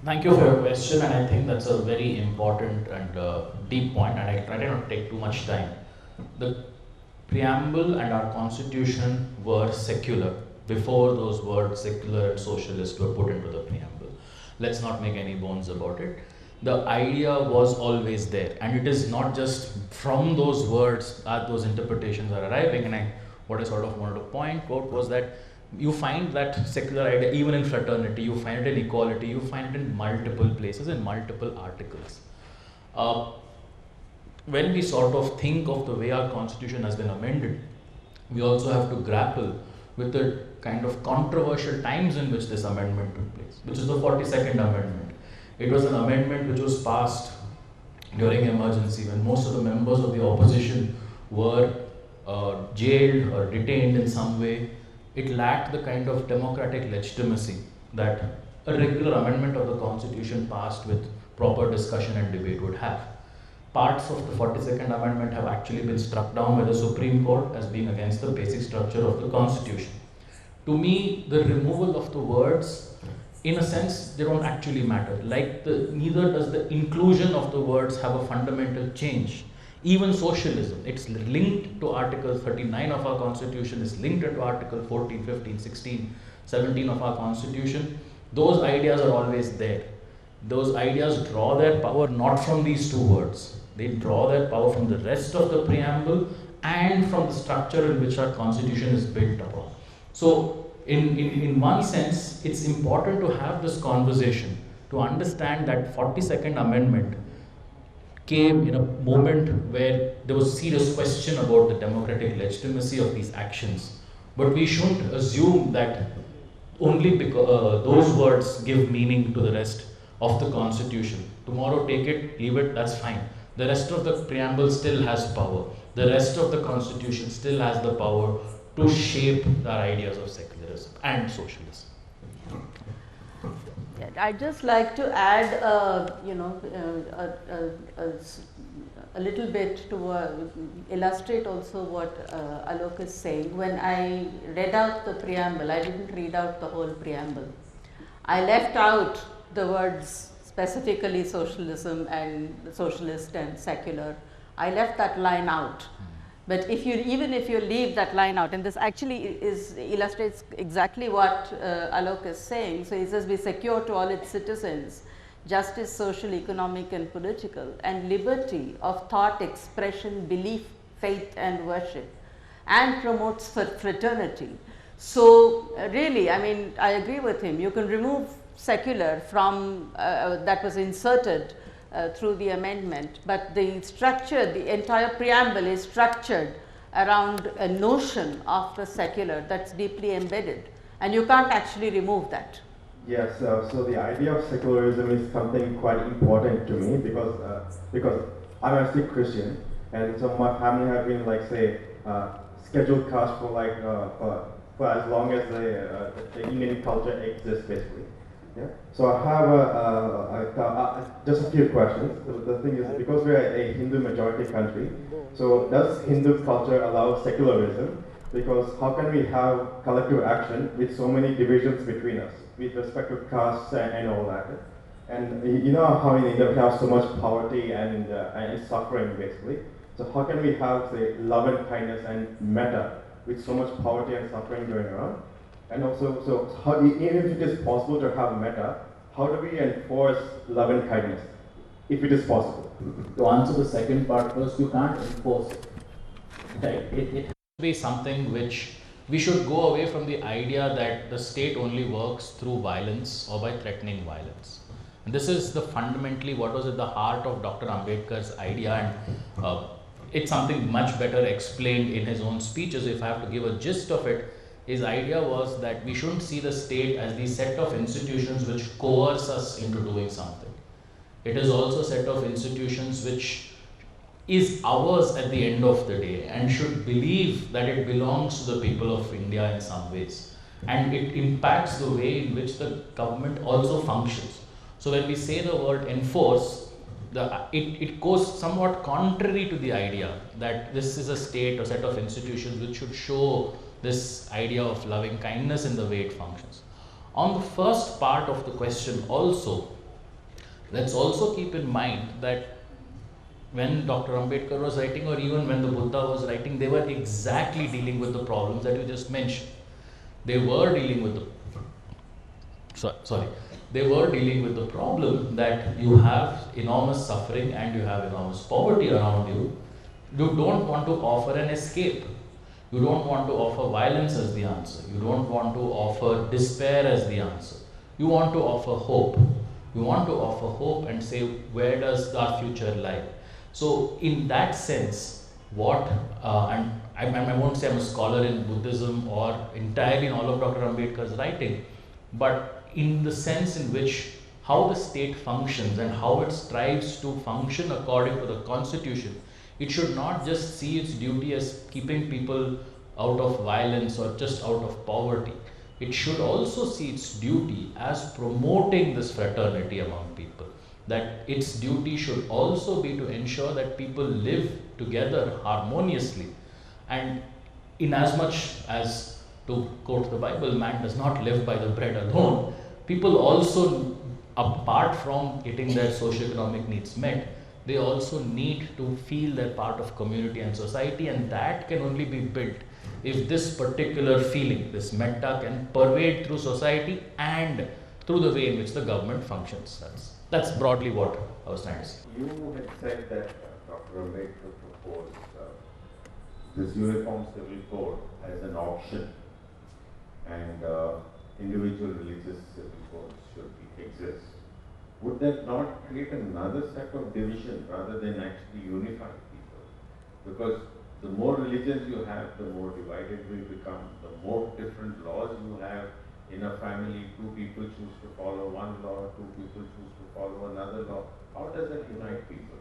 Thank you for your question, and I think that's a very important and deep point, and I try not to take too much time. The preamble and our constitution were secular before those words secular and socialist were put into the preamble. Let's not make any bones about it. The idea was always there, and it is not just from those words that those interpretations are arriving. And what I sort of wanted to point out was that you find that secular idea even in fraternity, you find it in equality, you find it in multiple places, in multiple articles. When we sort of think of the way our constitution has been amended, we also have to grapple with the kind of controversial times in which this amendment took place, which is the 42nd Amendment. It was an amendment which was passed during emergency when most of the members of the opposition were jailed or detained in some way. It lacked the kind of democratic legitimacy that a regular amendment of the constitution passed with proper discussion and debate would have. Parts of the 42nd Amendment have actually been struck down by the Supreme Court as being against the basic structure of the constitution. To me, the removal of the words, in a sense, they don't actually matter. Neither does the inclusion of the words have a fundamental change. Even socialism, it's linked to Article 39 of our Constitution, is linked to Article 14, 15, 16, 17 of our Constitution. Those ideas are always there. Those ideas draw their power not from these two words. They draw their power from the rest of the preamble and from the structure in which our Constitution is built upon. So, in one sense, it's important to have this conversation to understand that 42nd Amendment came in a moment where there was serious question about the democratic legitimacy of these actions. But we shouldn't assume that only because those words give meaning to the rest of the Constitution. Tomorrow, take it, leave it, that's fine. The rest of the preamble still has power. The rest of the Constitution still has the power to shape our ideas of secularism and socialism. I'd just like to add, a little bit to illustrate also what Alok is saying. When I read out the preamble, I didn't read out the whole preamble. I left out the words specifically socialism and socialist and secular. I left that line out. But even if you leave that line out, and this actually illustrates exactly what Alok is saying. So he says, we secure to all its citizens justice, social, economic and political, and liberty of thought, expression, belief, faith and worship, and promotes fraternity. So really, I mean, I agree with him. You can remove secular from that was inserted through the amendment, but the structure, the entire preamble is structured around a notion of the secular that's deeply embedded, and you can't actually remove that. Yes, so the idea of secularism is something quite important to me because I'm a Sikh Christian, and so my family have been scheduled caste for as long as the Indian culture exists, basically. Yeah. So I have just a few questions. The thing is, because we are a Hindu majority country, so does Hindu culture allow secularism? Because how can we have collective action with so many divisions between us, with respect to caste and all that? And you know how in India we have so much poverty and suffering, basically. So how can we have, say, love and kindness and metta with so much poverty and suffering going around? And also, so how, even if it is possible to have metta, how do we enforce love and kindness, if it is possible? To answer the second part first, you can't enforce it. It has to be something which we should go away from the idea that the state only works through violence or by threatening violence. And this is the fundamentally what was at the heart of Dr. Ambedkar's idea, and it's something much better explained in his own speeches. If I have to give a gist of it, his idea was that we shouldn't see the state as the set of institutions which coerce us into doing something. It is also a set of institutions which is ours at the end of the day and should believe that it belongs to the people of India in some ways. And it impacts the way in which the government also functions. So when we say the word enforce, it goes somewhat contrary to the idea that this is a state or set of institutions which should show this idea of loving kindness in the way it functions. On the first part of the question also, let's also keep in mind that when Dr. Ambedkar was writing, or even when the Buddha was writing, they were exactly dealing with the problems that you just mentioned. They were dealing with the they were dealing with the problem that you have enormous suffering and you have enormous poverty around you. You don't want to offer an escape. You don't want to offer violence as the answer. You don't want to offer despair as the answer. You want to offer hope. You want to offer hope and say, where does our future lie? So in that sense, and I won't say I'm a scholar in Buddhism or entirely in all of Dr. Ambedkar's writing, but in the sense in which how the state functions and how it strives to function according to the constitution, it should not just see its duty as keeping people out of violence or just out of poverty. It should also see its duty as promoting this fraternity among people. That its duty should also be to ensure that people live together harmoniously. And in as much as, to quote the Bible, man does not live by the bread alone, people also, apart from getting their socioeconomic needs met, they also need to feel they're part of community and society, and that can only be built if this particular feeling, this metta, can pervade through society and through the way in which the government functions. That's broadly what I was trying to say. You had said that Dr. Ambedkar proposed this uniform civil code as an option, and individual religious civil codes should exist. Would that not create another set of division rather than actually unify people? Because the more religions you have, the more divided we become, the more different laws you have in a family. Two people choose to follow one law, two people choose to follow another law. How does that unite people?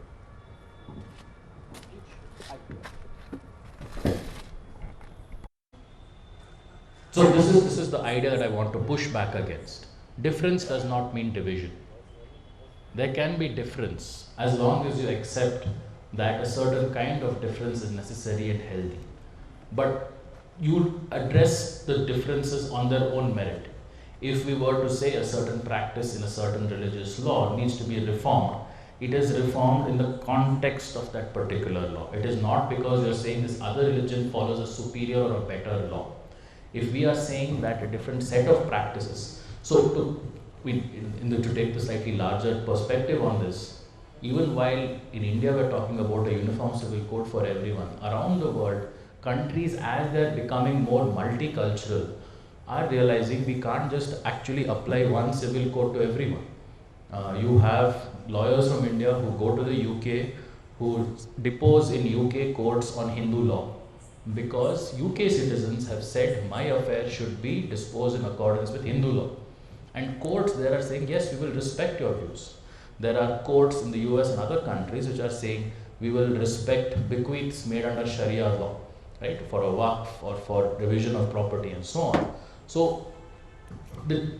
So this is the idea that I want to push back against. Difference does not mean division. There can be difference as long as you accept that a certain kind of difference is necessary and healthy. But you address the differences on their own merit. If we were to say a certain practice in a certain religious law needs to be reformed, it is reformed in the context of that particular law. It is not because you're saying this other religion follows a superior or a better law. If we are saying that a different set of practices, so to take the slightly larger perspective on this, even while in India we're talking about a uniform civil code for everyone, around the world, countries as they're becoming more multicultural are realizing we can't just actually apply one civil code to everyone. You have lawyers from India who go to the UK, who depose in UK courts on Hindu law, because UK citizens have said my affair should be disposed in accordance with Hindu law. And courts there are saying, yes, we will respect your views. There are courts in the US and other countries which are saying we will respect bequeaths made under Sharia law, right, for a waqf or for division of property and so on. So the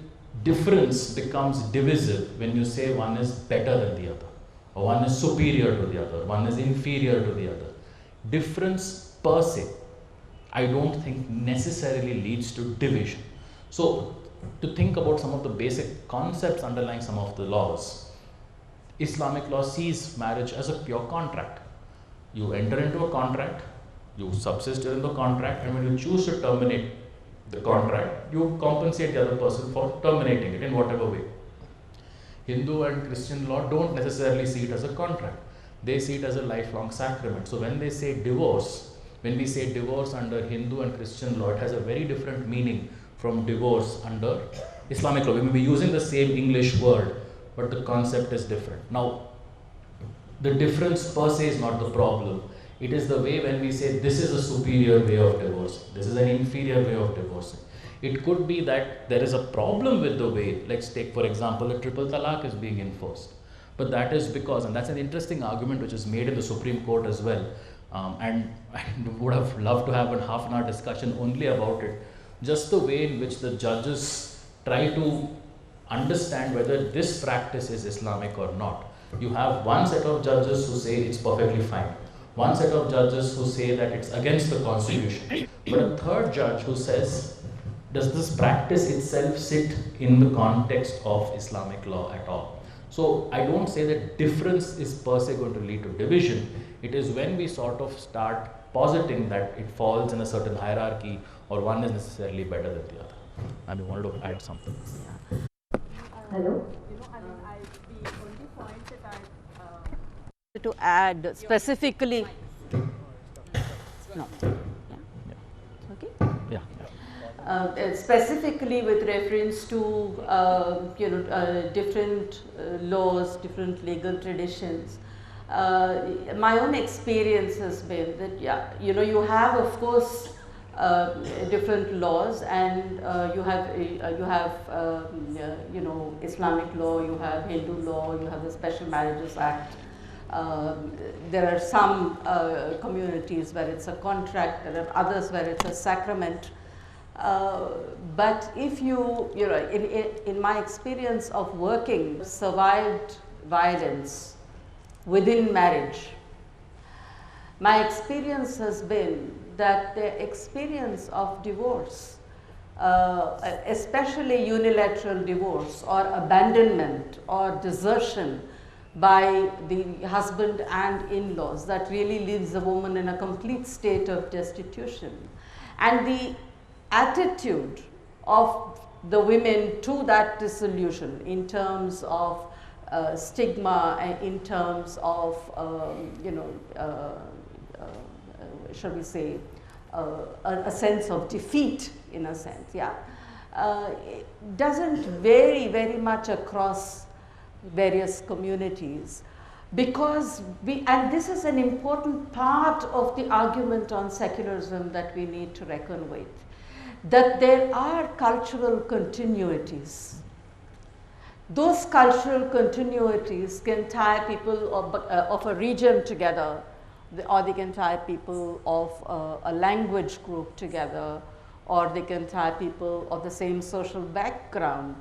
difference becomes divisive when you say one is better than the other, or one is superior to the other, one is inferior to the other. Difference per se, I don't think necessarily leads to division. So to think about some of the basic concepts underlying some of the laws, Islamic law sees marriage as a pure contract. You enter into a contract, you subsist in the contract, and when you choose to terminate the contract, you compensate the other person for terminating it in whatever way. Hindu and Christian law don't necessarily see it as a contract. They see it as a lifelong sacrament. So when they say divorce, when we say divorce under Hindu and Christian law, it has a very different meaning from divorce under Islamic law. We may be using the same English word, but the concept is different. Now, the difference per se is not the problem. It is the way when we say this is a superior way of divorcing, this is an inferior way of divorcing. It could be that there is a problem with the way, let's take for example, a triple talaq is being enforced. But that is because, and that's an interesting argument which is made in the Supreme Court as well, and I would have loved to have a half an hour discussion only about it, just the way in which the judges try to understand whether this practice is Islamic or not. You have one set of judges who say it's perfectly fine, one set of judges who say that it's against the constitution, but a third judge who says, does this practice itself sit in the context of Islamic law at all? So I don't say that difference is per se going to lead to division. It is when we sort of start positing that it falls in a certain hierarchy or one is necessarily better than the other. I wanted to add something. Hello? The only point that I to add specifically. No. Yeah. Okay. Yeah. Specifically with reference to different laws, different legal traditions. My own experience has been that you have of course different laws, and you have Islamic law, you have Hindu law, you have the Special Marriages Act. There are some communities where it's a contract, there are others where it's a sacrament. But if in my experience of working, survived violence within marriage, my experience has been that the experience of divorce, especially unilateral divorce or abandonment or desertion by the husband and in-laws, that really leaves the woman in a complete state of destitution. And the attitude of the women to that dissolution in terms of stigma, in terms of shall we say a sense of defeat, in a sense, it doesn't vary very much across various communities, because and this is an important part of the argument on secularism that we need to reckon with, that there are cultural continuities. Those cultural continuities can tie people of a region together, or they can tie people of a language group together, or they can tie people of the same social background.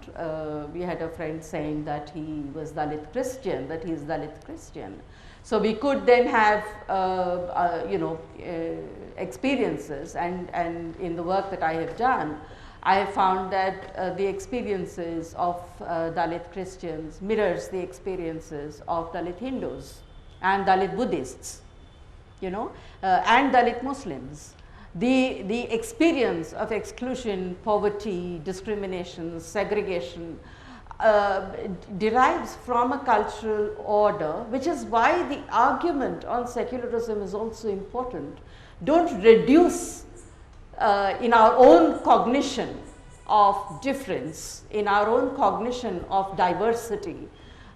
We had a friend saying that he was Dalit Christian, that he is Dalit Christian. So we could then have experiences, and in the work that I have done, I have found that the experiences of Dalit Christians mirrors the experiences of Dalit Hindus and Dalit Buddhists, and Dalit Muslims. The experience of exclusion, poverty, discrimination, segregation derives from a cultural order, which is why the argument on secularism is also important. Don't reduce in our own cognition of difference, in our own cognition of diversity.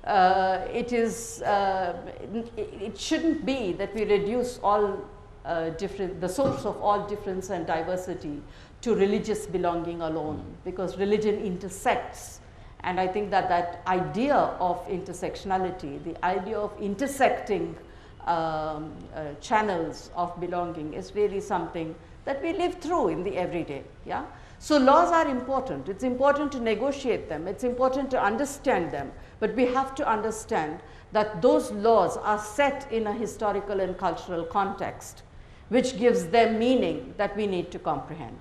It shouldn't be that we reduce all the source of all difference and diversity to religious belonging alone, because religion intersects. And I think that that idea of intersectionality, the idea of intersecting channels of belonging, is really something that we live through in the everyday. So laws are important. It's important to negotiate them. It's important to understand them. But we have to understand that those laws are set in a historical and cultural context, which gives them meaning that we need to comprehend.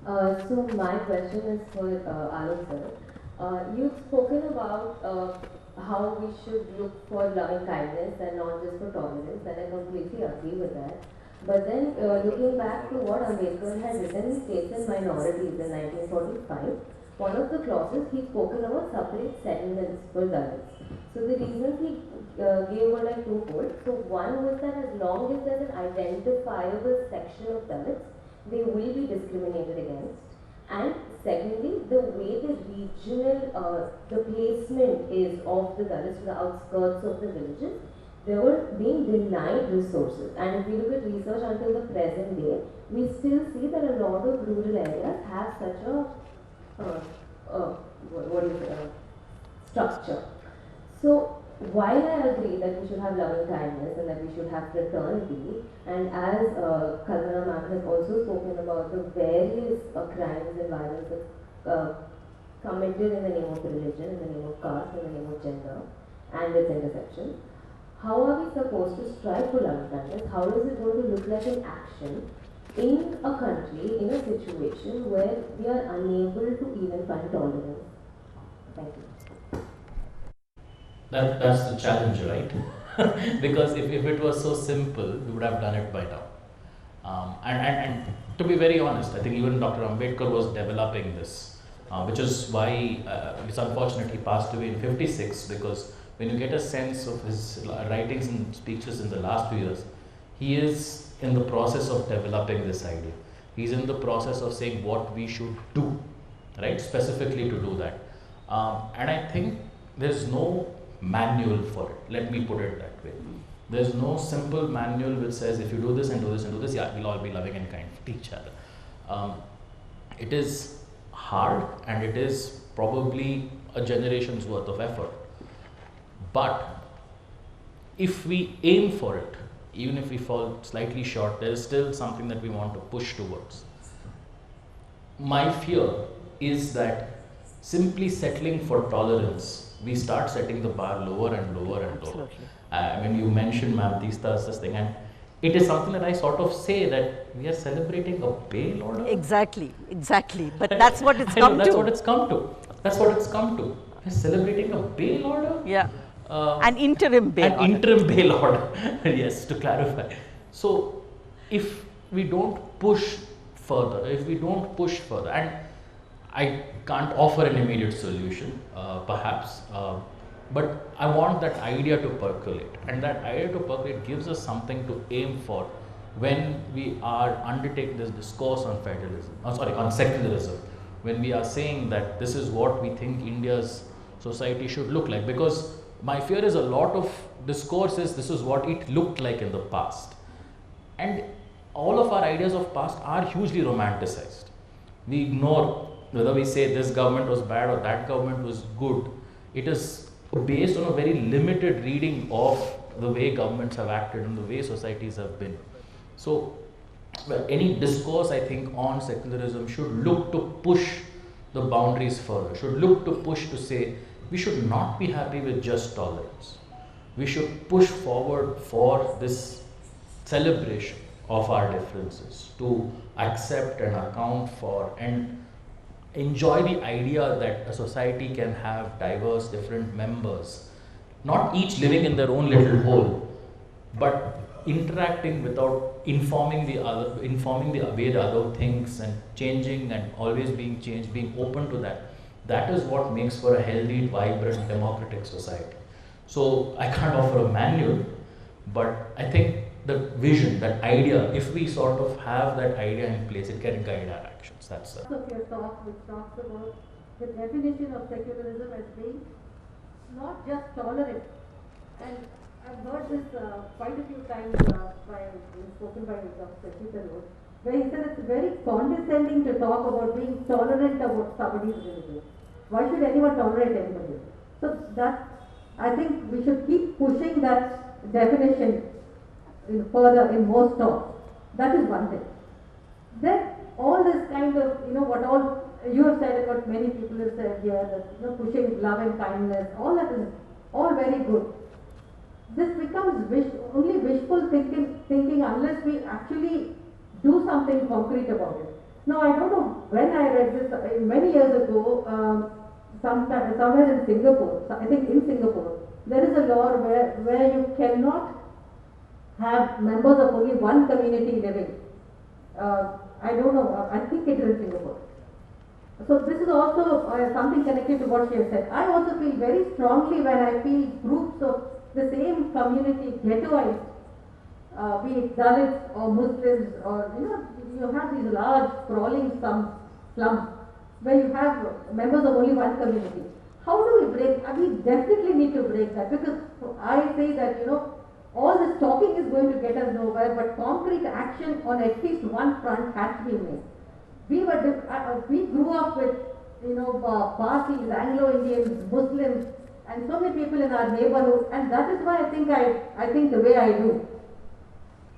So my question is for Alok sir. You've spoken about how we should look for loving kindness and not just for tolerance, and I completely agree with that. But then looking back to what Ambedkar had written in States and Minorities in 1945, one of the clauses he spoken about separate settlements for Dalits. So the reasons he gave were like twofold. So one was that as long as there's an identifiable section of Dalits, they will be discriminated against. And secondly, the way the regional, the placement is of the Dalits to the outskirts of the villages, they were being denied resources. And if we look at research until the present day, we still see that a lot of rural areas have such a structure. So while I agree that we should have loving kindness and that we should have fraternity, and as Kalpana ma'am has also spoken about the various crimes and violence committed in the name of religion, in the name of caste, in the name of gender, and its intersection. How are we supposed to strive for loving kindness? How is it going to look like in action in a country, in a situation where we are unable to even find tolerance? Thank you. That's the challenge, right? Because if it was so simple, we would have done it by now. And to be very honest, I think even Dr. Ambedkar was developing this, which is why it's unfortunate he passed away in 56, because when you get a sense of his writings and speeches in the last few years, he is in the process of developing this idea. He's in the process of saying what we should do, right, specifically to do that. And I think there's no manual for it, let me put it that way. There's no simple manual which says if you do this and do this and do this, yeah, we'll all be loving and kind to each other. It is hard and it is probably a generation's worth of effort. But if we aim for it, even if we fall slightly short, there is still something that we want to push towards. My fear is that simply settling for tolerance, we start setting the bar lower and lower and lower. When you mentioned Ma'am Teesta's this thing, and it is something that I sort of say that we are celebrating a bail order. Exactly. But that's what it's come to. That's what it's come to. We're celebrating a bail order? Yeah. An interim bail order. An interim bail order, yes, to clarify. So, if we don't push further, and I can't offer an immediate solution, perhaps, but I want that idea to percolate, and that idea to percolate gives us something to aim for when we are undertaking this discourse on on secularism, when we are saying that this is what we think India's society should look like, because my fear is a lot of discourses, this is what it looked like in the past. And all of our ideas of past are hugely romanticized. We ignore whether we say this government was bad or that government was good. It is based on a very limited reading of the way governments have acted and the way societies have been. So, any discourse, I think, on secularism should look to push the boundaries further, should look to push to say, we should not be happy with just tolerance. We should push forward for this celebration of our differences, to accept and account for and enjoy the idea that a society can have diverse, different members, not each living in their own little hole, but interacting without informing the way the other thinks and changing and always being changed, being open to that. That is what makes for a healthy, vibrant, democratic society. So I can't offer a manual, but I think the vision, that idea, if we sort of have that idea in place, it can guide our actions. That's it. Of your talk, which talks about the definition of secularism as being not just tolerant. And I've heard this quite a few times spoken by Dr. Sachit, where he said it's very condescending to talk about being tolerant about somebody's religion. Why should anyone tolerate anybody? So that, I think we should keep pushing that definition further in more talks. That is one thing. Then all this kind of, what all you have said and what many people have said here, that pushing love and kindness, all that is all very good. This becomes only wishful thinking unless we actually do something concrete about it. Now, I don't know when I read this, many years ago, somewhere in Singapore, I think in Singapore, there is a law where you cannot have members of only one community living. I don't know, I think it is in Singapore. So this is also something connected to what she has said. I also feel very strongly when I feel groups of the same community ghettoized, be it Dalits or Muslims, or you have these large sprawling slums where you have members of only one community. How do we break? We definitely need to break that, because I say that all this talking is going to get us nowhere, but concrete action on at least one front has to be made. We grew up with Parsis, Anglo-Indians, Muslims, and so many people in our neighborhood, and that is why I think the way I do.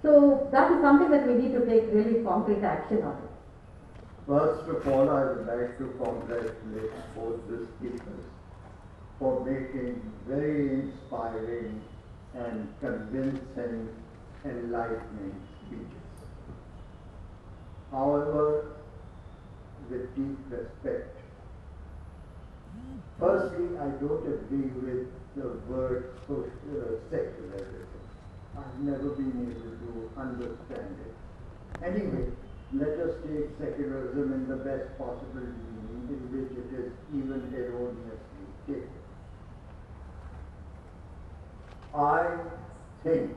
So that is something that we need to take really concrete action on. First of all, I would like to congratulate both the speakers for making making very inspiring and convincing, enlightening speeches. However, with deep respect, firstly, I don't agree with the word secularism. I've never been able to understand it. Anyway, let us take secularism in the best possible meaning in which it is even erroneously taken. I think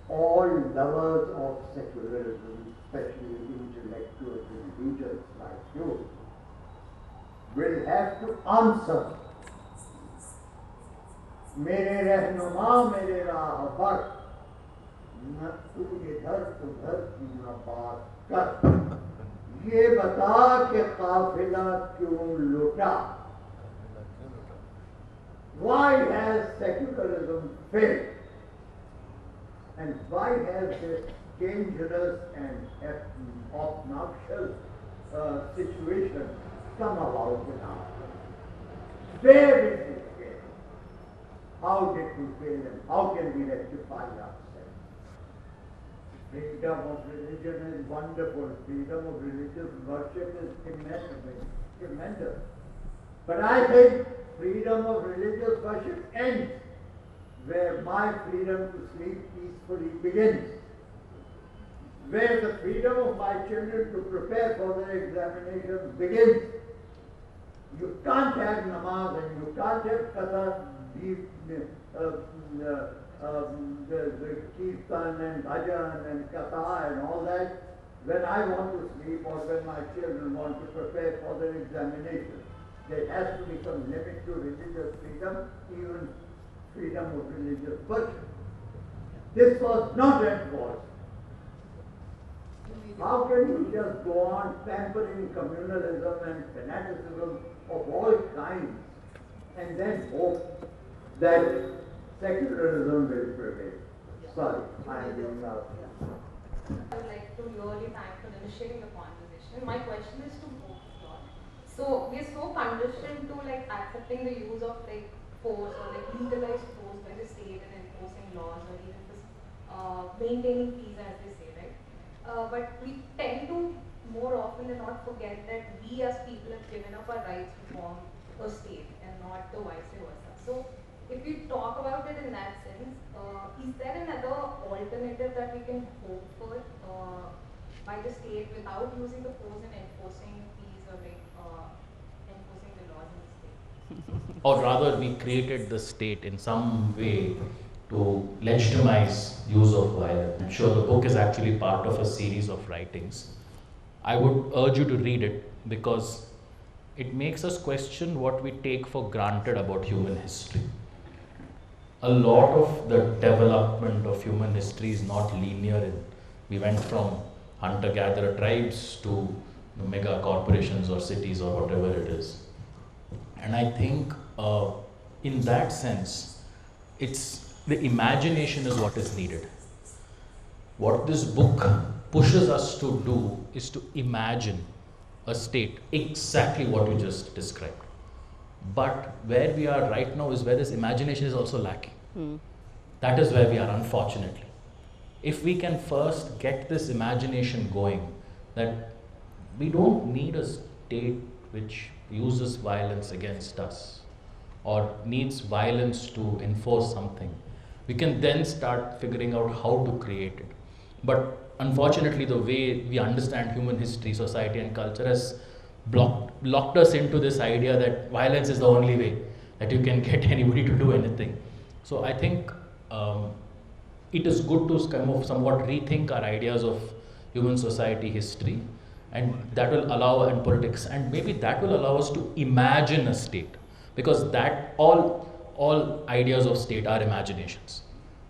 all lovers of secularism, especially intellectuals and leaders like you, will have to answer, मेरे रहनुमा मेरे राहबर न तू इधर उधर न बात कर ये बता कि काफिला क्यों लुटा. Why has secularism failed? And why has this dangerous and obnoxious situation come about in our country? Where did it fail? How did we fail and how can we rectify ourselves? Freedom of religion is wonderful. Freedom of religious worship is tremendous. But I think freedom of religious worship ends where my freedom to sleep peacefully begins. Where the freedom of my children to prepare for their examinations begins. You can't have namaz and you can't have qadar, the kirtan and bhajan and katha and all that when I want to sleep or when my children want to prepare for their examinations. There has to be some limit to religious freedom, even freedom of religious worship. This was not enforced. How can you just go on pampering communalism and fanaticism of all kinds and then hope that secularism will prevail? Sorry, I am doing out. I would like to really thank for initiating the conversation. My question is to both of you. So we are so conditioned to accepting the use of force or legalized force by the state and enforcing laws or even just maintaining peace, as they say, right? But we tend to more often than not forget that we as people have given up our rights to form a state and not the vice versa. So if we talk about it in that sense, is there another alternative that we can hope for by the state without using the force and enforcing peace or enforcing the laws in the state? Or rather, we created the state in some way to legitimize use of violence. I'm sure the book is actually part of a series of writings. I would urge you to read it because it makes us question what we take for granted about human history. A lot of the development of human history is not linear. We went from hunter-gatherer tribes to mega corporations or cities or whatever it is. And I think in that sense, the imagination is what is needed. What this book pushes us to do is to imagine a state, exactly what you just described. But where we are right now is where this imagination is also lacking. That is where we are, unfortunately. If we can first get this imagination going, that we don't need a state which uses violence against us or needs violence to enforce something, we can then start figuring out how to create it. But unfortunately, the way we understand human history, society and culture has locked us into this idea that violence is the only way that you can get anybody to do anything. So I think it is good to kind of somewhat rethink our ideas of human society history, and that will allow, and politics, and maybe that will allow us to imagine a state, because that all ideas of state are imaginations.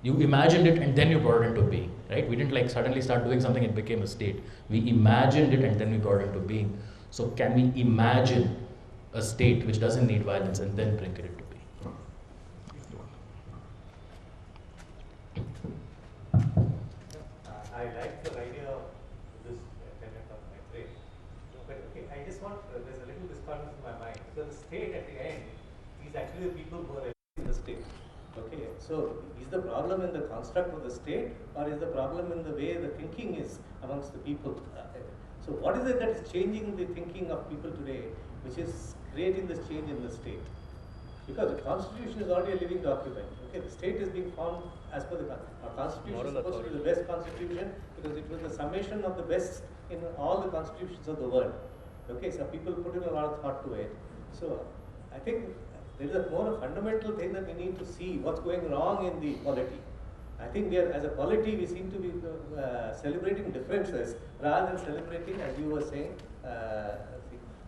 You imagined it and then you brought it into being, right? We didn't suddenly start doing something, it became a state. We imagined it and then we brought it into being. So can we imagine a state which doesn't need violence and then bring it into being? I like the idea of this tenet of my brain. But okay, I just want, there's a little discordance in my mind. So the state at the end is actually the people who are So is the problem in the construct of the state, or is the problem in the way the thinking is amongst the people? So what is it that is changing the thinking of people today, which is creating this change in the state? Because the constitution is already a living document. Okay, the state is being formed as per our constitution is supposed to be the best constitution because it was the summation of the best in all the constitutions of the world. Okay, so people put in a lot of thought to it. So I think there is a more fundamental thing that we need to see what's going wrong in the polity. I think we are, as a polity, we seem to be celebrating differences rather than celebrating, as you were saying.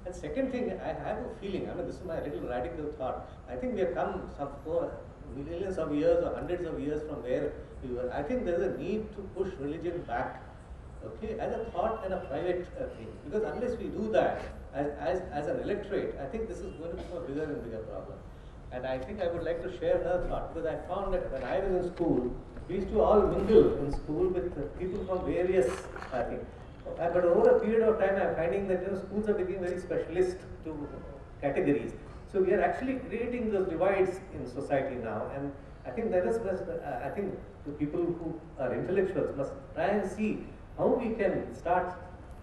And second thing, I have a feeling, I mean, this is my little radical thought. I think we have come some millions of years or hundreds of years from where we were. I think there is a need to push religion back, okay, as a thought and a private thing. Because unless we do that as an electorate, I think this is going to become a bigger and bigger problem. And I think I would like to share another thought, because I found that when I was in school, we used to all mingle in school with people from various things. But over a period of time, I am finding that schools are becoming very specialist to categories. So we are actually creating those divides in society now, and I think that is I think the people who are intellectuals must try and see how we can start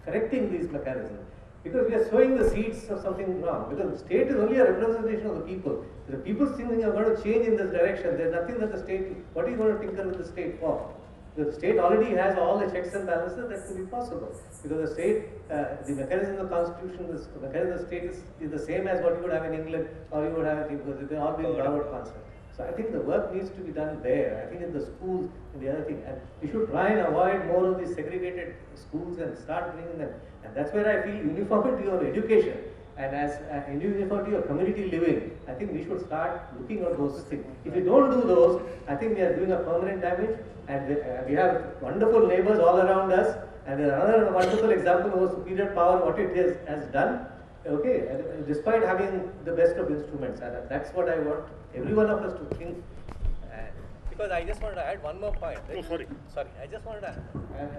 correcting these mechanisms. Because we are sowing the seeds of something wrong. Because the state is only a representation of the people. If the people think are going to change in this direction, there is nothing that the state, what are you going to tinker with the state for? The state already has all the checks and balances that could be possible. Because the state, the mechanism of the constitution, the mechanism of the state is the same as what you would have in England or you would have in because they all being governed concept. So I think the work needs to be done there. I think in the schools and the other thing, and we should try and avoid more of these segregated schools and start bringing them. And that's where I feel uniformity of education and as uniformity of community living, I think we should start looking at those things. If we don't do those, I think we are doing a permanent damage, and we have wonderful neighbors all around us, and another wonderful example of superior power, what it has done, okay, despite having the best of instruments, and that's what I want every one of us to think. Because I just wanted to add one more point. Right? Oh, sorry. I just wanted to add,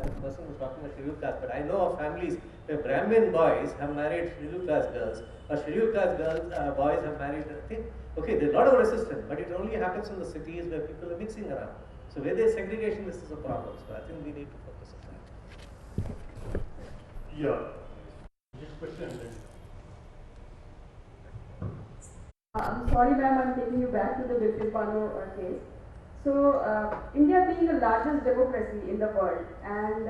a person was talking about scheduled class, but I know of families where Brahmin boys have married scheduled class girls, or scheduled class girls, boys have married, okay, there's a lot of resistance, but it only happens in the cities where people are mixing around. So where there's segregation, this is a problem. So I think we need to focus on that. Yeah. Next question. I'm sorry, ma'am, I'm taking you back to the Vilpano case. So, India being the largest democracy in the world, and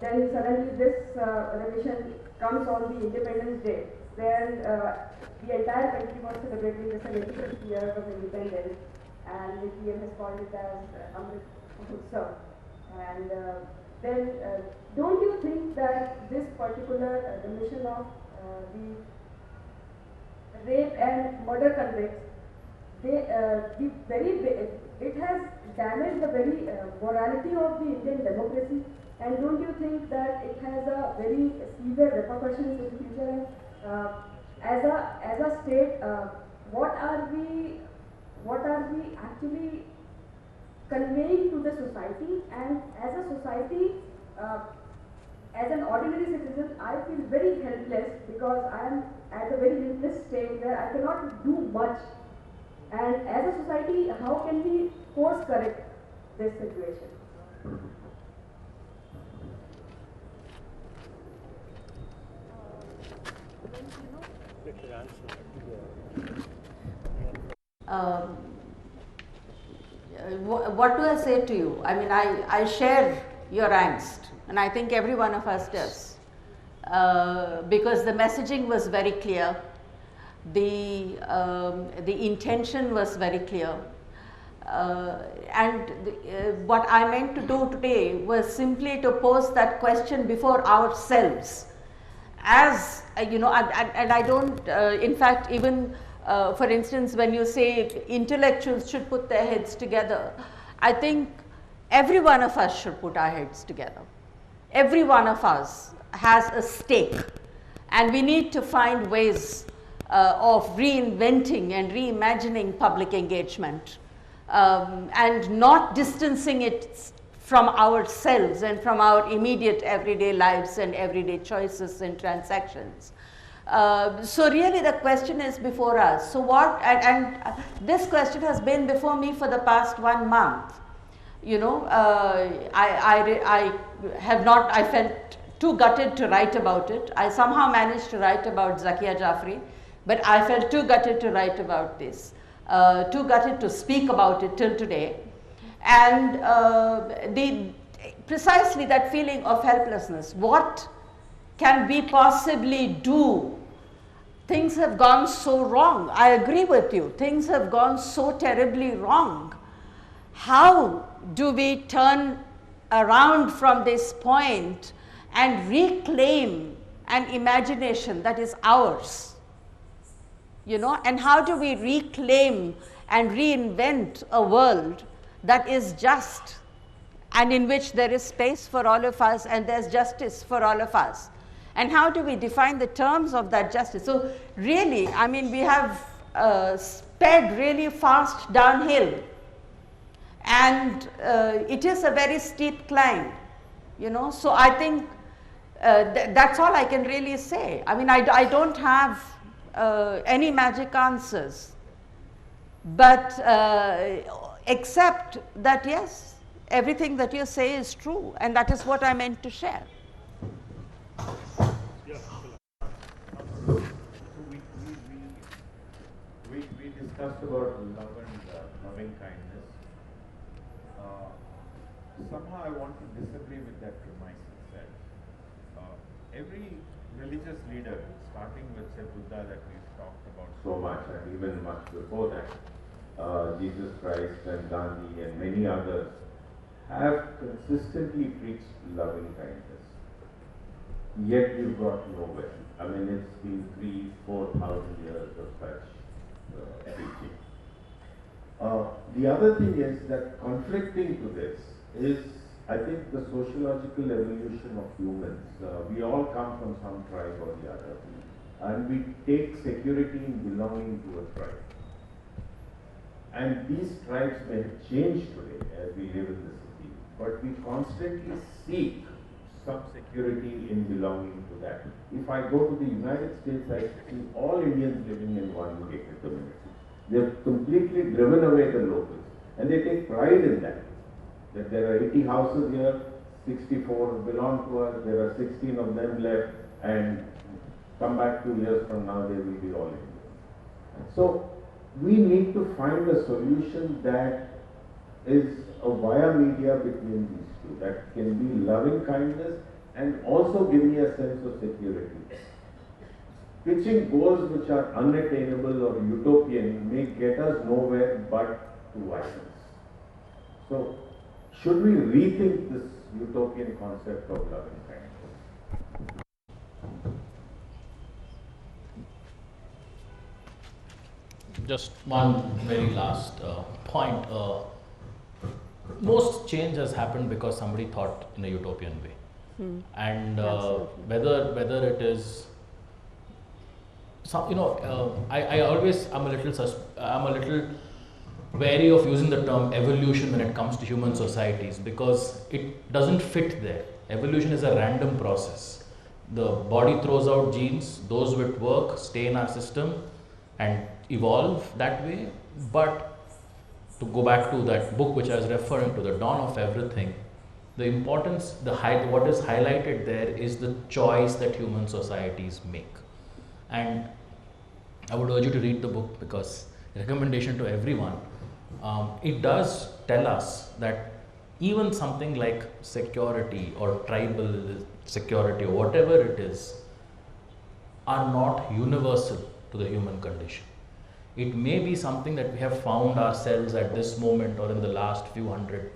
then suddenly this revision comes on the Independence Day, where the entire country was celebrating the 75th year of independence, and the PM has called it as Amrit. And then, don't you think that this particular remission of the rape and murder convicts, it has damaged the very morality of the Indian democracy, and don't you think that it has a very severe repercussions in the future? As a state, what are we actually conveying to the society? And as a society, as an ordinary citizen, I feel very helpless because I am at a very helpless state where I cannot do much. And as a society, how can we course correct this situation? What do I say to you? I mean, I share your angst, and I think every one of us does, because the messaging was very clear. The intention was very clear, and what I meant to do today was simply to pose that question before ourselves, as you know, and I don't, in fact, even for instance, when you say intellectuals should put their heads together, I think every one of us should put our heads together. Every one of us has a stake, and we need to find ways of reinventing and reimagining public engagement, and not distancing it from ourselves and from our immediate everyday lives and everyday choices and transactions, So really the question is before us. So what, and this question has been before me for the past 1 month. You know, I have not, I felt too gutted to write about it. I somehow managed to write about Zakia Jafri, but I felt too gutted to write about this, too gutted to speak about it till today. And precisely that feeling of helplessness. What can we possibly do? Things have gone so wrong. I agree with you. Things have gone so terribly wrong. How do we turn around from this point and reclaim an imagination that is ours? You know, and how do we reclaim and reinvent a world that is just and in which there is space for all of us and there's justice for all of us? And how do we define the terms of that justice? So really, I mean, we have sped really fast downhill, and it is a very steep climb, you know. So I think that's all I can really say. I mean, I don't have any magic answers, but except that yes, everything that you say is true, and that is what I meant to share. We discussed about love and loving kindness. Somehow I want to disagree with that premise itself. Every religious leader, starting with say Buddha that we've talked about so much, and even much before that, Jesus Christ and Gandhi and many others, have consistently preached loving kindness. Yet we've got nowhere. I mean, it's been 3,000-4,000 years of such preaching. The other thing is that conflicting to this is, I think, the sociological evolution of humans. We all come from some tribe or the other, and we take security in belonging to a tribe. And these tribes may have changed today as we live in the city, but we constantly seek some security in belonging to that. If I go to the United States, I see all Indians living in one gated community. They've completely driven away the locals, and they take pride in that. That there are 80 houses here, 64 belong to us, there are 16 of them left, and come back 2 years from now, they will be all Indians. So we need to find a solution that is a via media between these two, that can be loving kindness and also give me a sense of security. Pitching goals which are unattainable or utopian may get us nowhere but to violence. So, should we rethink this utopian concept of loving kindness? Just one very last point. Most change has happened because somebody thought in a utopian way, and whether it is some, you know, I always I'm a little wary of using the term evolution when it comes to human societies, because it doesn't fit there. Evolution is a random process. The body throws out genes; those which work stay in our system and evolve that way. But to go back to that book which I was referring to, The Dawn of Everything, the importance, what is highlighted there is the choice that human societies make. And I would urge you to read the book, because recommendation to everyone, it does tell us that even something like security or tribal security or whatever it is are not universal to the human condition. It may be something that we have found ourselves at this moment or in the last few hundred,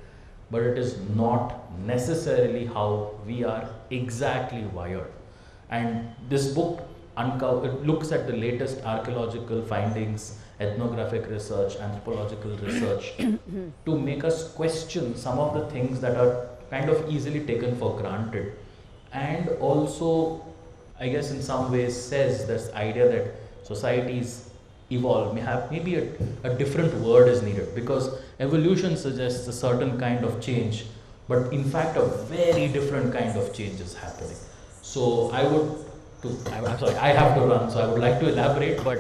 but it is not necessarily how we are exactly wired. And this book looks at the latest archaeological findings, ethnographic research, anthropological research to make us question some of the things that are kind of easily taken for granted, and also, I guess, in some ways says this idea that societies evolve, maybe a different word is needed, because evolution suggests a certain kind of change, but in fact a very different kind of change is happening. So I would I'm sorry, I have to run, so I would like to elaborate, but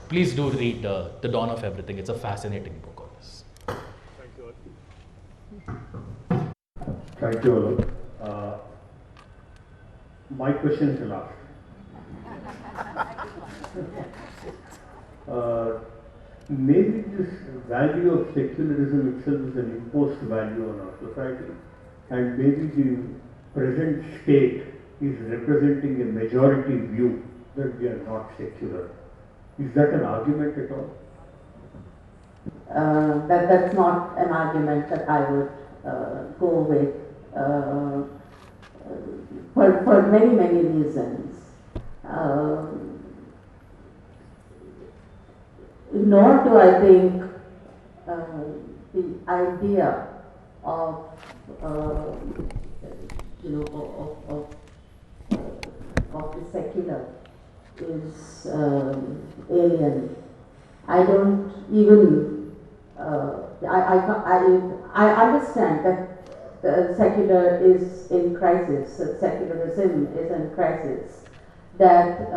please do read The Dawn of Everything. It's a fascinating book on this. Thank you, Alok. My question is the last. Maybe this value of secularism itself is an imposed value on our society, and maybe the present state is representing a majority view that we are not secular. Is that an argument at all? That's not an argument that I would go with for many reasons. Nor do I think the idea of the secular is alien. I don't even I understand that the secular is in crisis, that secularism is in crisis, that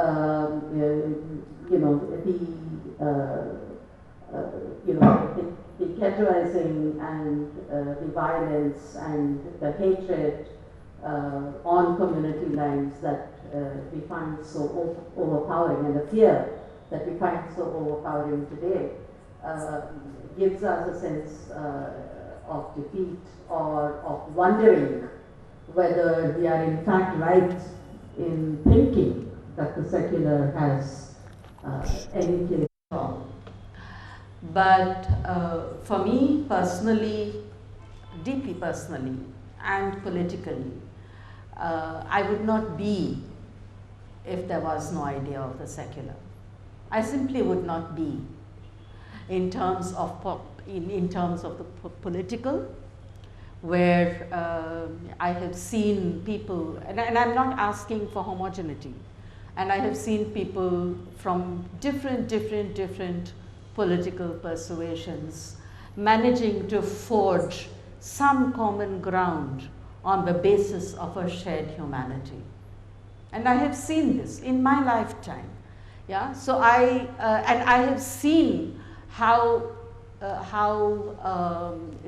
the ghettoizing and the violence and the hatred on community lines that we find so overpowering, and the fear that we find so overpowering today gives us a sense of defeat or of wondering whether we are in fact right in thinking that the secular has any place at all. But for me personally, deeply personally and politically, I would not be if there was no idea of the secular. I simply would not be in terms of the political, where I have seen people, and I'm not asking for homogeneity, and I have seen people from different political persuasions managing to forge some common ground on the basis of a shared humanity. And I have seen this in my lifetime. Yeah, so I have seen how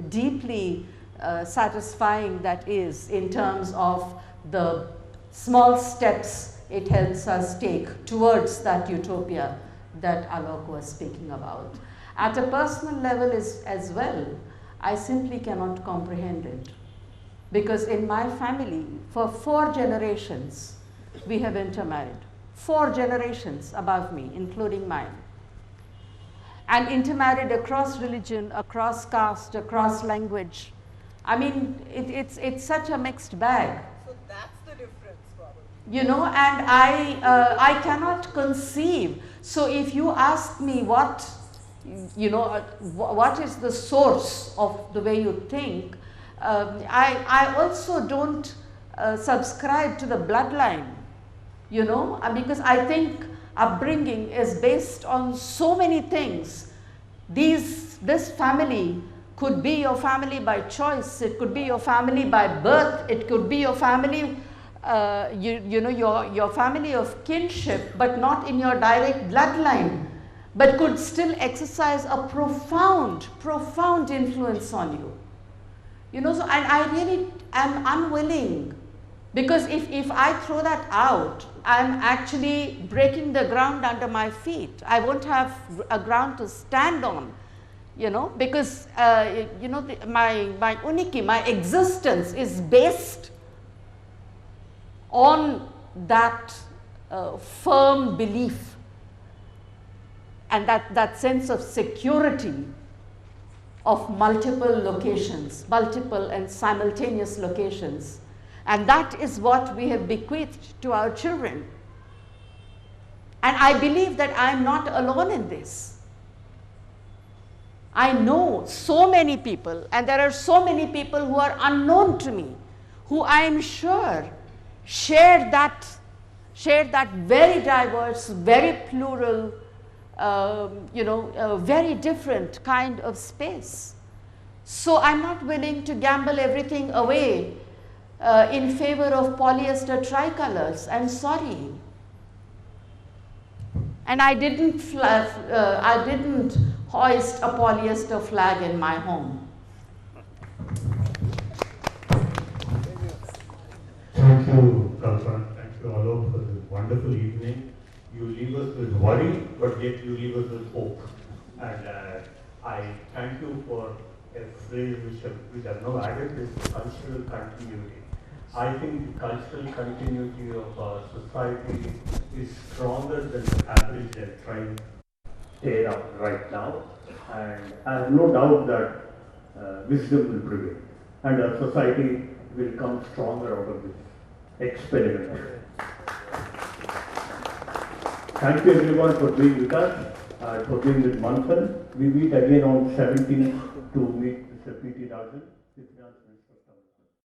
deeply satisfying that is in terms of the small steps it helps us take towards that utopia that Alok was speaking about. At a personal level as well, I simply cannot comprehend it. Because in my family, for 4 generations, we have intermarried. 4 generations above me, including mine. And intermarried across religion, across caste, across language. I mean, it's such a mixed bag. So that's the difference, probably. You know, and I cannot conceive. So if you ask me what is the source of the way you think, I also don't subscribe to the bloodline, because I think upbringing is based on so many things. This family could be your family by choice, it could be your family by birth, it could be your family, your family of kinship, but not in your direct bloodline, but could still exercise a profound influence on you. So I really am unwilling, because if I throw that out, I'm actually breaking the ground under my feet. I won't have a ground to stand on, because my uniki, my existence is based on that firm belief and that sense of security of multiple locations, multiple and simultaneous locations. And that is what we have bequeathed to our children. And I believe that I am not alone in this. I know so many people, and there are so many people who are unknown to me, who I am sure share that very diverse, very plural, very different kind of space. So I'm not willing to gamble everything away in favor of polyester tricolors. I'm sorry. And I didn't hoist a polyester flag in my home. Thank you, Kalpana. Thank you, Alok, for this wonderful evening. You leave us with worry, but yet you leave us with hope. And I thank you for a phrase which I've now added, is cultural continuity. I think the cultural continuity of our society is stronger than the average they're trying to tear up right now. And I have no doubt that wisdom will prevail. And our society will come stronger out of this experiment. Thank you everyone for being with us, for being with Manthan. We meet again on 17th to meet Mr. P.T. Rajan.